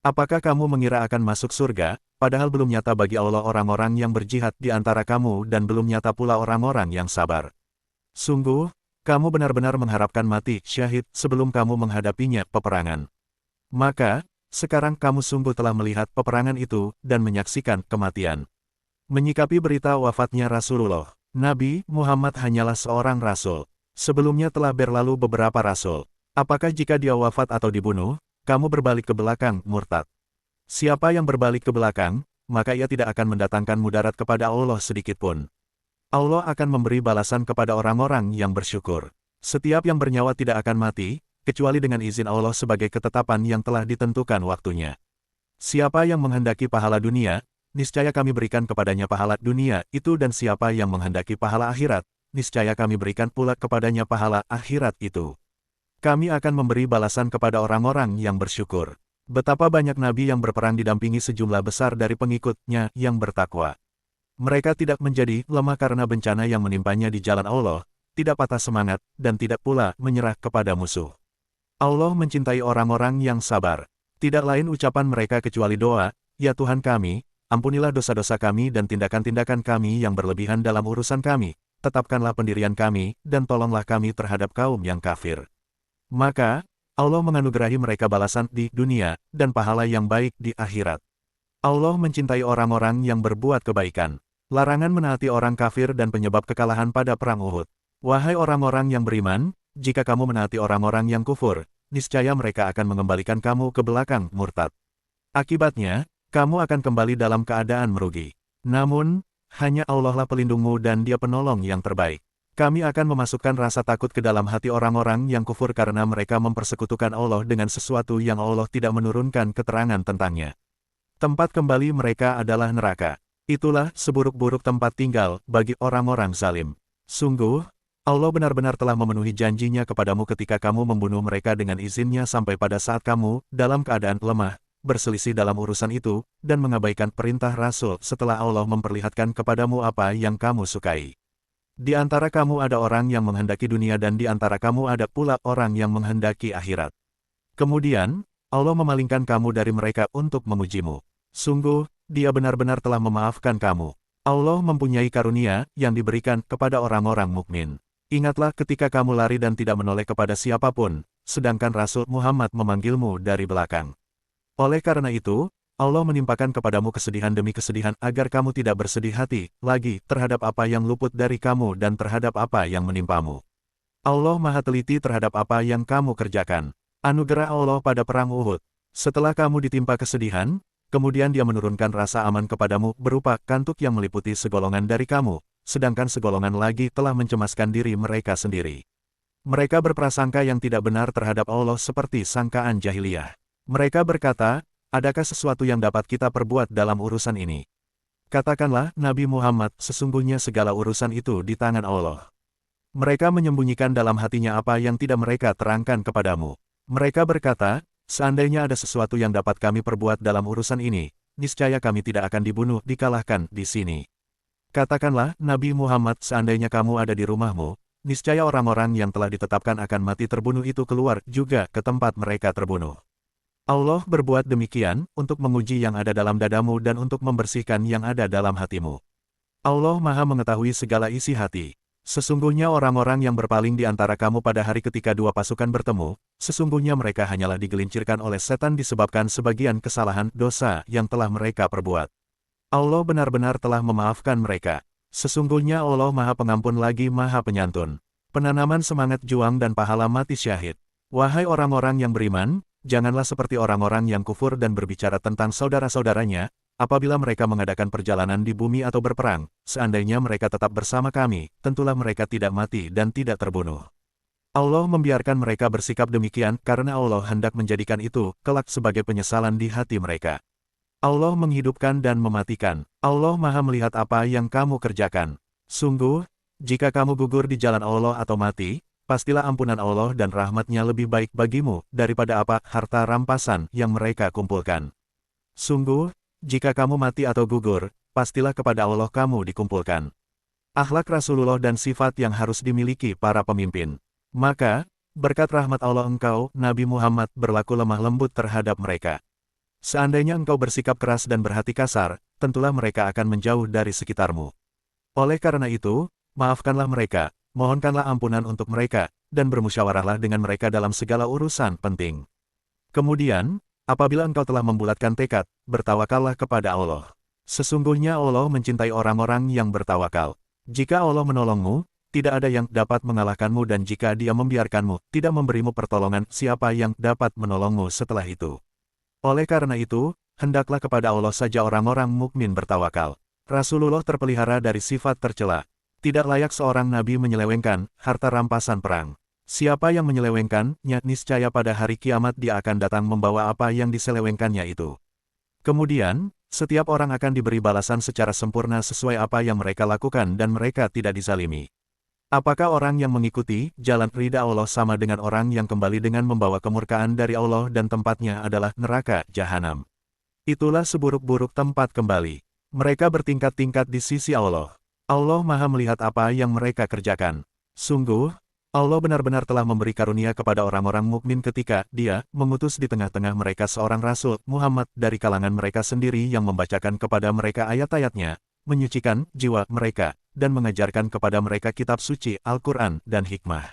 Apakah kamu mengira akan masuk surga, padahal belum nyata bagi Allah orang-orang yang berjihad di antara kamu dan belum nyata pula orang-orang yang sabar? Sungguh, kamu benar-benar mengharapkan mati syahid sebelum kamu menghadapinya peperangan. Maka, sekarang kamu sungguh telah melihat peperangan itu dan menyaksikan kematian. Menyikapi berita wafatnya Rasulullah, Nabi Muhammad hanyalah seorang rasul. Sebelumnya telah berlalu beberapa rasul. Apakah jika dia wafat atau dibunuh, kamu berbalik ke belakang, murtad? Siapa yang berbalik ke belakang, maka ia tidak akan mendatangkan mudarat kepada Allah sedikitpun. Allah akan memberi balasan kepada orang-orang yang bersyukur. Setiap yang bernyawa tidak akan mati, kecuali dengan izin Allah sebagai ketetapan yang telah ditentukan waktunya. Siapa yang menghendaki pahala dunia, niscaya kami berikan kepadanya pahala dunia itu, dan siapa yang menghendaki pahala akhirat, niscaya kami berikan pula kepadanya pahala akhirat itu. Kami akan memberi balasan kepada orang-orang yang bersyukur. Betapa banyak nabi yang berperang didampingi sejumlah besar dari pengikutnya yang bertakwa. Mereka tidak menjadi lemah karena bencana yang menimpanya di jalan Allah, tidak patah semangat, dan tidak pula menyerah kepada musuh. Allah mencintai orang-orang yang sabar. Tidak lain ucapan mereka kecuali doa, "Ya Tuhan kami, ampunilah dosa-dosa kami dan tindakan-tindakan kami yang berlebihan dalam urusan kami, tetapkanlah pendirian kami, dan tolonglah kami terhadap kaum yang kafir." Maka, Allah menganugerahi mereka balasan di dunia, dan pahala yang baik di akhirat. Allah mencintai orang-orang yang berbuat kebaikan. Larangan menaati orang kafir dan penyebab kekalahan pada Perang Uhud. Wahai orang-orang yang beriman, jika kamu menaati orang-orang yang kufur, niscaya mereka akan mengembalikan kamu ke belakang, murtad. Akibatnya, kamu akan kembali dalam keadaan merugi. Namun, hanya Allah lah pelindungmu dan Dia penolong yang terbaik. Kami akan memasukkan rasa takut ke dalam hati orang-orang yang kufur karena mereka mempersekutukan Allah dengan sesuatu yang Allah tidak menurunkan keterangan tentangnya. Tempat kembali mereka adalah neraka. Itulah seburuk-buruk tempat tinggal bagi orang-orang zalim. Sungguh, Allah benar-benar telah memenuhi janjinya kepadamu ketika kamu membunuh mereka dengan izinnya sampai pada saat kamu dalam keadaan lemah, berselisih dalam urusan itu, dan mengabaikan perintah Rasul setelah Allah memperlihatkan kepadamu apa yang kamu sukai. Di antara kamu ada orang yang menghendaki dunia dan di antara kamu ada pula orang yang menghendaki akhirat. Kemudian, Allah memalingkan kamu dari mereka untuk memujimu. Sungguh, Dia benar-benar telah memaafkan kamu. Allah mempunyai karunia yang diberikan kepada orang-orang mukmin. Ingatlah ketika kamu lari dan tidak menoleh kepada siapapun, sedangkan Rasul Muhammad memanggilmu dari belakang. Oleh karena itu, Allah menimpakan kepadamu kesedihan demi kesedihan agar kamu tidak bersedih hati lagi terhadap apa yang luput dari kamu dan terhadap apa yang menimpamu. Allah Maha teliti terhadap apa yang kamu kerjakan. Anugerah Allah pada Perang Uhud. Setelah kamu ditimpa kesedihan, kemudian Dia menurunkan rasa aman kepadamu berupa kantuk yang meliputi segolongan dari kamu, sedangkan segolongan lagi telah mencemaskan diri mereka sendiri. Mereka berprasangka yang tidak benar terhadap Allah seperti sangkaan jahiliyah. Mereka berkata, adakah sesuatu yang dapat kita perbuat dalam urusan ini? Katakanlah, Nabi Muhammad, sesungguhnya segala urusan itu di tangan Allah. Mereka menyembunyikan dalam hatinya apa yang tidak mereka terangkan kepadamu. Mereka berkata, seandainya ada sesuatu yang dapat kami perbuat dalam urusan ini, niscaya kami tidak akan dibunuh, dikalahkan di sini. Katakanlah, Nabi Muhammad, seandainya kamu ada di rumahmu, niscaya orang-orang yang telah ditetapkan akan mati terbunuh itu keluar juga ke tempat mereka terbunuh. Allah berbuat demikian untuk menguji yang ada dalam dadamu dan untuk membersihkan yang ada dalam hatimu. Allah Maha mengetahui segala isi hati. Sesungguhnya orang-orang yang berpaling di antara kamu pada hari ketika dua pasukan bertemu, sesungguhnya mereka hanyalah digelincirkan oleh setan disebabkan sebagian kesalahan dosa yang telah mereka perbuat. Allah benar-benar telah memaafkan mereka. Sesungguhnya Allah Maha Pengampun lagi Maha Penyantun. Penanaman semangat juang dan pahala mati syahid. Wahai orang-orang yang beriman, janganlah seperti orang-orang yang kufur dan berbicara tentang saudara-saudaranya, apabila mereka mengadakan perjalanan di bumi atau berperang, seandainya mereka tetap bersama kami, tentulah mereka tidak mati dan tidak terbunuh. Allah membiarkan mereka bersikap demikian karena Allah hendak menjadikan itu kelak sebagai penyesalan di hati mereka. Allah menghidupkan dan mematikan. Allah Maha melihat apa yang kamu kerjakan. Sungguh, jika kamu gugur di jalan Allah atau mati, pastilah ampunan Allah dan rahmat-Nya lebih baik bagimu daripada apa harta rampasan yang mereka kumpulkan. Sungguh, jika kamu mati atau gugur, pastilah kepada Allah kamu dikumpulkan. Akhlak Rasulullah dan sifat yang harus dimiliki para pemimpin. Maka, berkat rahmat Allah engkau, Nabi Muhammad, berlaku lemah lembut terhadap mereka. Seandainya engkau bersikap keras dan berhati kasar, tentulah mereka akan menjauh dari sekitarmu. Oleh karena itu, maafkanlah mereka, mohonkanlah ampunan untuk mereka, dan bermusyawarahlah dengan mereka dalam segala urusan penting. Kemudian, apabila engkau telah membulatkan tekad, bertawakallah kepada Allah. Sesungguhnya Allah mencintai orang-orang yang bertawakal. Jika Allah menolongmu, tidak ada yang dapat mengalahkanmu dan jika Dia membiarkanmu, tidak memberimu pertolongan, siapa yang dapat menolongmu setelah itu? Oleh karena itu, hendaklah kepada Allah saja orang-orang mukmin bertawakal. Rasulullah terpelihara dari sifat tercela. Tidak layak seorang nabi menyelewengkan harta rampasan perang. Siapa yang menyelewengkannya, niscaya pada hari kiamat dia akan datang membawa apa yang diselewengkannya itu. Kemudian, setiap orang akan diberi balasan secara sempurna sesuai apa yang mereka lakukan dan mereka tidak dizalimi. Apakah orang yang mengikuti jalan ridha Allah sama dengan orang yang kembali dengan membawa kemurkaan dari Allah dan tempatnya adalah neraka jahanam? Itulah seburuk-buruk tempat kembali. Mereka bertingkat-tingkat di sisi Allah. Allah Maha melihat apa yang mereka kerjakan. Sungguh, Allah benar-benar telah memberi karunia kepada orang-orang mukmin ketika Dia mengutus di tengah-tengah mereka seorang Rasul, Muhammad, dari kalangan mereka sendiri yang membacakan kepada mereka ayat-ayatnya, menyucikan jiwa mereka, dan mengajarkan kepada mereka kitab suci, Al-Quran, dan hikmah.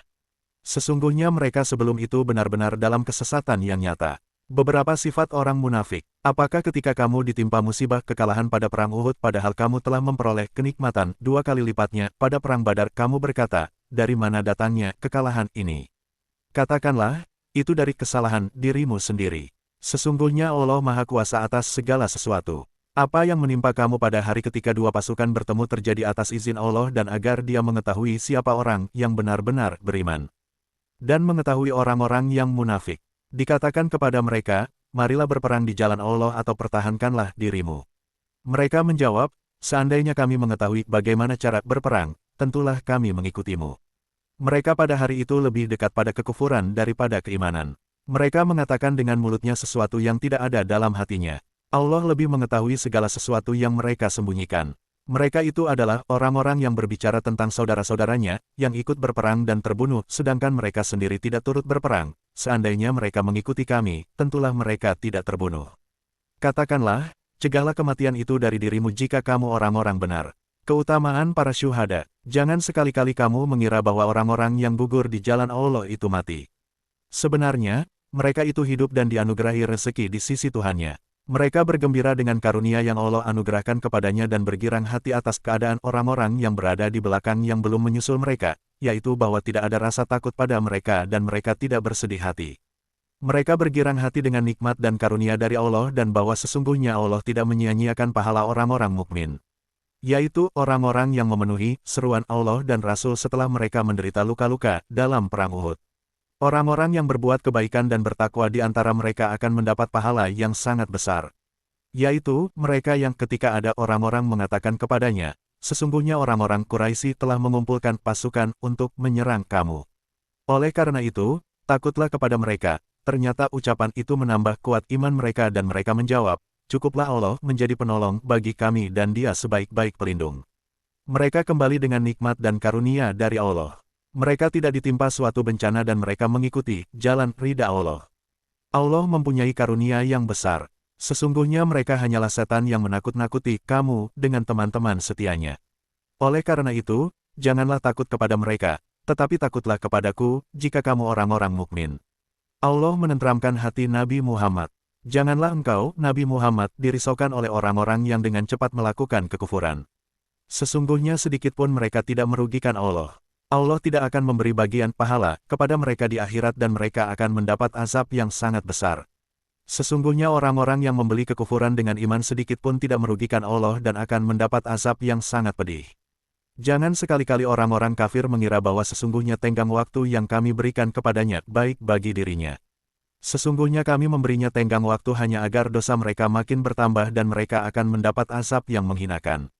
Sesungguhnya mereka sebelum itu benar-benar dalam kesesatan yang nyata. Beberapa sifat orang munafik. Apakah ketika kamu ditimpa musibah kekalahan pada perang Uhud padahal kamu telah memperoleh kenikmatan 2 kali lipatnya pada perang Badar, kamu berkata, dari mana datangnya kekalahan ini? Katakanlah, itu dari kesalahan dirimu sendiri. Sesungguhnya Allah Maha Kuasa atas segala sesuatu. Apa yang menimpa kamu pada hari ketika dua pasukan bertemu terjadi atas izin Allah dan agar Dia mengetahui siapa orang yang benar-benar beriman. Dan mengetahui orang-orang yang munafik. Dikatakan kepada mereka, marilah berperang di jalan Allah atau pertahankanlah dirimu. Mereka menjawab, seandainya kami mengetahui bagaimana cara berperang, tentulah kami mengikutimu. Mereka pada hari itu lebih dekat pada kekufuran daripada keimanan. Mereka mengatakan dengan mulutnya sesuatu yang tidak ada dalam hatinya. Allah lebih mengetahui segala sesuatu yang mereka sembunyikan. Mereka itu adalah orang-orang yang berbicara tentang saudara-saudaranya, yang ikut berperang dan terbunuh, sedangkan mereka sendiri tidak turut berperang. Seandainya mereka mengikuti kami, tentulah mereka tidak terbunuh. Katakanlah, cegahlah kematian itu dari dirimu jika kamu orang-orang benar. Keutamaan para syuhada, jangan sekali-kali kamu mengira bahwa orang-orang yang gugur di jalan Allah itu mati. Sebenarnya, mereka itu hidup dan dianugerahi rezeki di sisi Tuhannya. Mereka bergembira dengan karunia yang Allah anugerahkan kepadanya dan bergirang hati atas keadaan orang-orang yang berada di belakang yang belum menyusul mereka, yaitu bahwa tidak ada rasa takut pada mereka dan mereka tidak bersedih hati. Mereka bergirang hati dengan nikmat dan karunia dari Allah dan bahwa sesungguhnya Allah tidak menyia-nyiakan pahala orang-orang mukmin. Yaitu orang-orang yang memenuhi seruan Allah dan Rasul setelah mereka menderita luka-luka dalam perang Uhud. Orang-orang yang berbuat kebaikan dan bertakwa di antara mereka akan mendapat pahala yang sangat besar. Yaitu, mereka yang ketika ada orang-orang mengatakan kepadanya, sesungguhnya orang-orang Quraisy telah mengumpulkan pasukan untuk menyerang kamu. Oleh karena itu, takutlah kepada mereka. Ternyata ucapan itu menambah kuat iman mereka dan mereka menjawab, cukuplah Allah menjadi penolong bagi kami dan Dia sebaik-baik pelindung. Mereka kembali dengan nikmat dan karunia dari Allah. Mereka tidak ditimpa suatu bencana dan mereka mengikuti jalan ridha Allah. Allah mempunyai karunia yang besar. Sesungguhnya mereka hanyalah setan yang menakut-nakuti kamu dengan teman-teman setianya. Oleh karena itu, janganlah takut kepada mereka, tetapi takutlah kepadaku jika kamu orang-orang mukmin. Allah menenteramkan hati Nabi Muhammad. Janganlah engkau, Nabi Muhammad, dirisaukan oleh orang-orang yang dengan cepat melakukan kekufuran. Sesungguhnya sedikitpun mereka tidak merugikan Allah. Allah tidak akan memberi bagian pahala kepada mereka di akhirat dan mereka akan mendapat azab yang sangat besar. Sesungguhnya orang-orang yang membeli kekufuran dengan iman sedikitpun tidak merugikan Allah dan akan mendapat azab yang sangat pedih. Jangan sekali-kali orang-orang kafir mengira bahwa sesungguhnya tenggang waktu yang kami berikan kepadanya baik bagi dirinya. Sesungguhnya kami memberinya tenggang waktu hanya agar dosa mereka makin bertambah dan mereka akan mendapat azab yang menghinakan.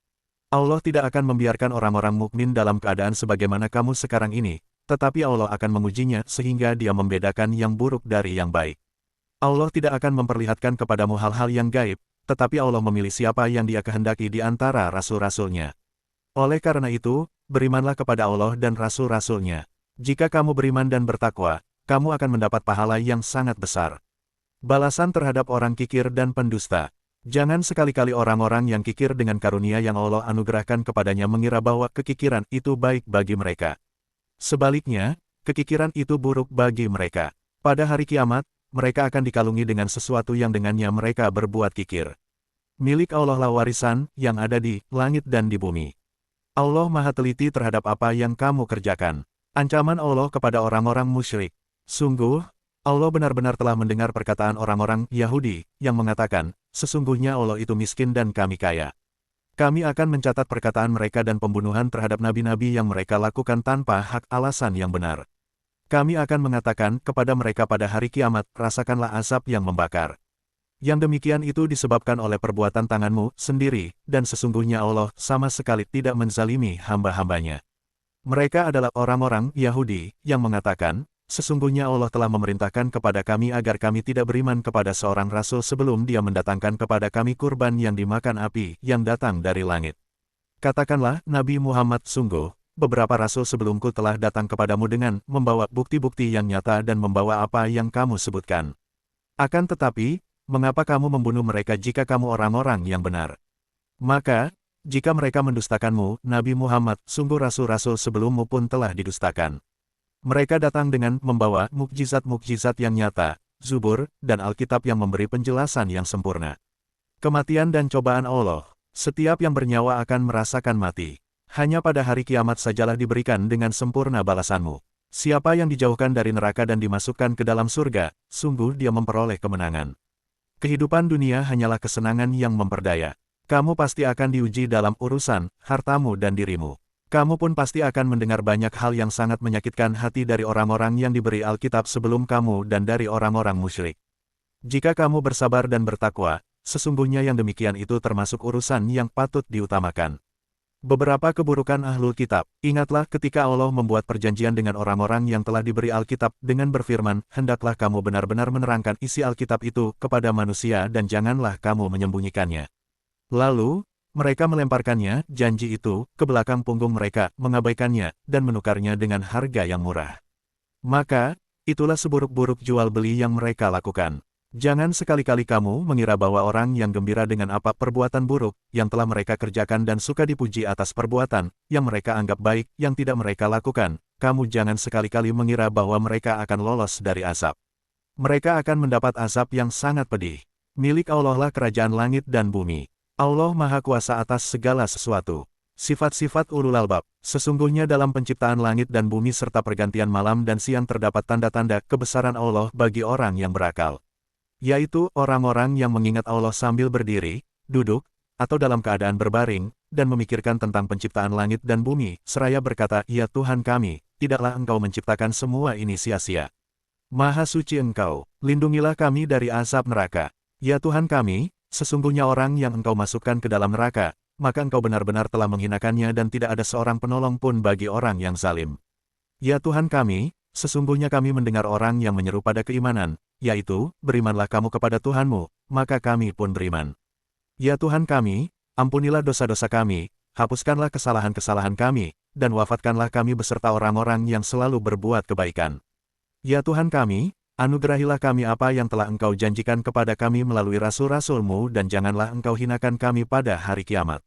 Allah tidak akan membiarkan orang-orang mukmin dalam keadaan sebagaimana kamu sekarang ini, tetapi Allah akan mengujinya sehingga Dia membedakan yang buruk dari yang baik. Allah tidak akan memperlihatkan kepadamu hal-hal yang gaib, tetapi Allah memilih siapa yang Dia kehendaki di antara rasul-rasulnya. Oleh karena itu, berimanlah kepada Allah dan rasul-rasulnya. Jika kamu beriman dan bertakwa, kamu akan mendapat pahala yang sangat besar. Balasan terhadap orang kikir dan pendusta. Jangan sekali-kali orang-orang yang kikir dengan karunia yang Allah anugerahkan kepadanya mengira bahwa kekikiran itu baik bagi mereka. Sebaliknya, kekikiran itu buruk bagi mereka. Pada hari kiamat, mereka akan dikalungi dengan sesuatu yang dengannya mereka berbuat kikir. Milik Allah lah warisan yang ada di langit dan di bumi. Allah Maha Teliti terhadap apa yang kamu kerjakan. Ancaman Allah kepada orang-orang musyrik. Sungguh, Allah benar-benar telah mendengar perkataan orang-orang Yahudi yang mengatakan, sesungguhnya Allah itu miskin dan kami kaya. Kami akan mencatat perkataan mereka dan pembunuhan terhadap nabi-nabi yang mereka lakukan tanpa hak alasan yang benar. Kami akan mengatakan kepada mereka pada hari kiamat, rasakanlah azab yang membakar. Yang demikian itu disebabkan oleh perbuatan tanganmu sendiri, dan sesungguhnya Allah sama sekali tidak menzalimi hamba-hambanya. Mereka adalah orang-orang Yahudi yang mengatakan, sesungguhnya Allah telah memerintahkan kepada kami agar kami tidak beriman kepada seorang rasul sebelum Dia mendatangkan kepada kami kurban yang dimakan api yang datang dari langit. Katakanlah, Nabi Muhammad, sungguh, beberapa rasul sebelumku telah datang kepadamu dengan membawa bukti-bukti yang nyata dan membawa apa yang kamu sebutkan. Akan tetapi, mengapa kamu membunuh mereka jika kamu orang-orang yang benar? Maka, jika mereka mendustakanmu, Nabi Muhammad, sungguh rasul-rasul sebelummu pun telah didustakan. Mereka datang dengan membawa mukjizat-mukjizat yang nyata, Zubur, dan Alkitab yang memberi penjelasan yang sempurna. Kematian dan cobaan Allah, setiap yang bernyawa akan merasakan mati. Hanya pada hari kiamat sajalah diberikan dengan sempurna balasanmu. Siapa yang dijauhkan dari neraka dan dimasukkan ke dalam surga, sungguh dia memperoleh kemenangan. Kehidupan dunia hanyalah kesenangan yang memperdaya. Kamu pasti akan diuji dalam urusan hartamu dan dirimu. Kamu pun pasti akan mendengar banyak hal yang sangat menyakitkan hati dari orang-orang yang diberi Alkitab sebelum kamu dan dari orang-orang musyrik. Jika kamu bersabar dan bertakwa, sesungguhnya yang demikian itu termasuk urusan yang patut diutamakan. Beberapa keburukan ahlul kitab. Ingatlah ketika Allah membuat perjanjian dengan orang-orang yang telah diberi Alkitab dengan berfirman, hendaklah kamu benar-benar menerangkan isi Alkitab itu kepada manusia dan janganlah kamu menyembunyikannya. Lalu, mereka melemparkannya, janji itu, ke belakang punggung mereka, mengabaikannya, dan menukarnya dengan harga yang murah. Maka, itulah seburuk-buruk jual beli yang mereka lakukan. Jangan sekali-kali kamu mengira bahwa orang yang gembira dengan apa perbuatan buruk yang telah mereka kerjakan dan suka dipuji atas perbuatan yang mereka anggap baik yang tidak mereka lakukan, kamu jangan sekali-kali mengira bahwa mereka akan lolos dari azab. Mereka akan mendapat azab yang sangat pedih. Milik Allah lah kerajaan langit dan bumi. Allah Maha Kuasa atas segala sesuatu. Sifat-sifat ulul albab. Sesungguhnya dalam penciptaan langit dan bumi serta pergantian malam dan siang terdapat tanda-tanda kebesaran Allah bagi orang yang berakal. Yaitu orang-orang yang mengingat Allah sambil berdiri, duduk, atau dalam keadaan berbaring, dan memikirkan tentang penciptaan langit dan bumi, seraya berkata, ya Tuhan kami, tidaklah Engkau menciptakan semua ini sia-sia. Maha suci Engkau, lindungilah kami dari azab neraka. Ya Tuhan kami, Sesungguhnya orang yang engkau masukkan ke dalam neraka, maka engkau benar-benar telah menghinakannya dan tidak ada seorang penolong pun bagi orang yang zalim. Ya Tuhan kami, sesungguhnya kami mendengar orang yang menyeru pada keimanan, yaitu, berimanlah kamu kepada Tuhanmu, maka kami pun beriman. Ya Tuhan kami, ampunilah dosa-dosa kami, hapuskanlah kesalahan-kesalahan kami, dan wafatkanlah kami beserta orang-orang yang selalu berbuat kebaikan. Ya Tuhan kami, anugerahilah kami apa yang telah Engkau janjikan kepada kami melalui rasul-rasul-Mu dan janganlah Engkau hinakan kami pada hari kiamat.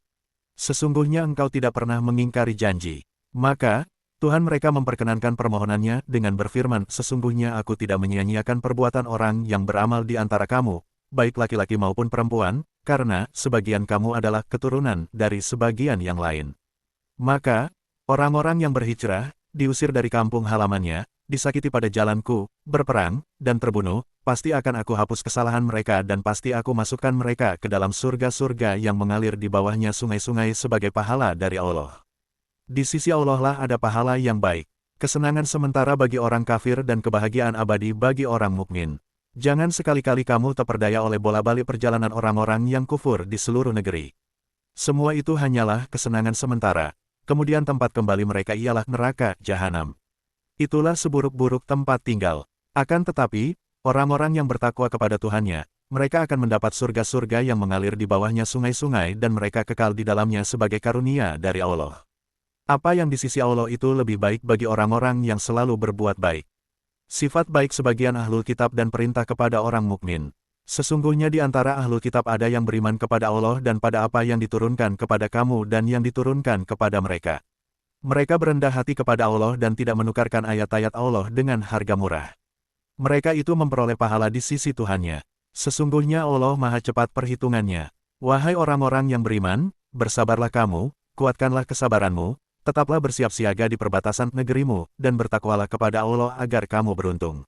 Sesungguhnya Engkau tidak pernah mengingkari janji. Maka, Tuhan mereka memperkenankan permohonannya dengan berfirman, sesungguhnya aku tidak menyia-nyiakan perbuatan orang yang beramal di antara kamu, baik laki-laki maupun perempuan, karena sebagian kamu adalah keturunan dari sebagian yang lain. Maka, orang-orang yang berhijrah, diusir dari kampung halamannya, disakiti pada jalanku, berperang, dan terbunuh, pasti akan aku hapus kesalahan mereka dan pasti aku masukkan mereka ke dalam surga-surga yang mengalir di bawahnya sungai-sungai sebagai pahala dari Allah. Di sisi Allah lah ada pahala yang baik, kesenangan sementara bagi orang kafir dan kebahagiaan abadi bagi orang mukmin. Jangan sekali-kali kamu terperdaya oleh bola-balik perjalanan orang-orang yang kufur di seluruh negeri. Semua itu hanyalah kesenangan sementara, kemudian tempat kembali mereka ialah neraka jahanam. Itulah seburuk-buruk tempat tinggal. Akan tetapi, orang-orang yang bertakwa kepada Tuhannya, mereka akan mendapat surga-surga yang mengalir di bawahnya sungai-sungai dan mereka kekal di dalamnya sebagai karunia dari Allah. Apa yang di sisi Allah itu lebih baik bagi orang-orang yang selalu berbuat baik. Sifat baik sebagian ahlul kitab dan perintah kepada orang mukmin. Sesungguhnya di antara ahlul kitab ada yang beriman kepada Allah dan pada apa yang diturunkan kepada kamu dan yang diturunkan kepada mereka. Mereka berendah hati kepada Allah dan tidak menukarkan ayat-ayat Allah dengan harga murah. Mereka itu memperoleh pahala di sisi Tuhannya. Sesungguhnya Allah Maha Cepat perhitungannya. Wahai orang-orang yang beriman, bersabarlah kamu, kuatkanlah kesabaranmu, tetaplah bersiap siaga di perbatasan negerimu, dan bertakwalah kepada Allah agar kamu beruntung.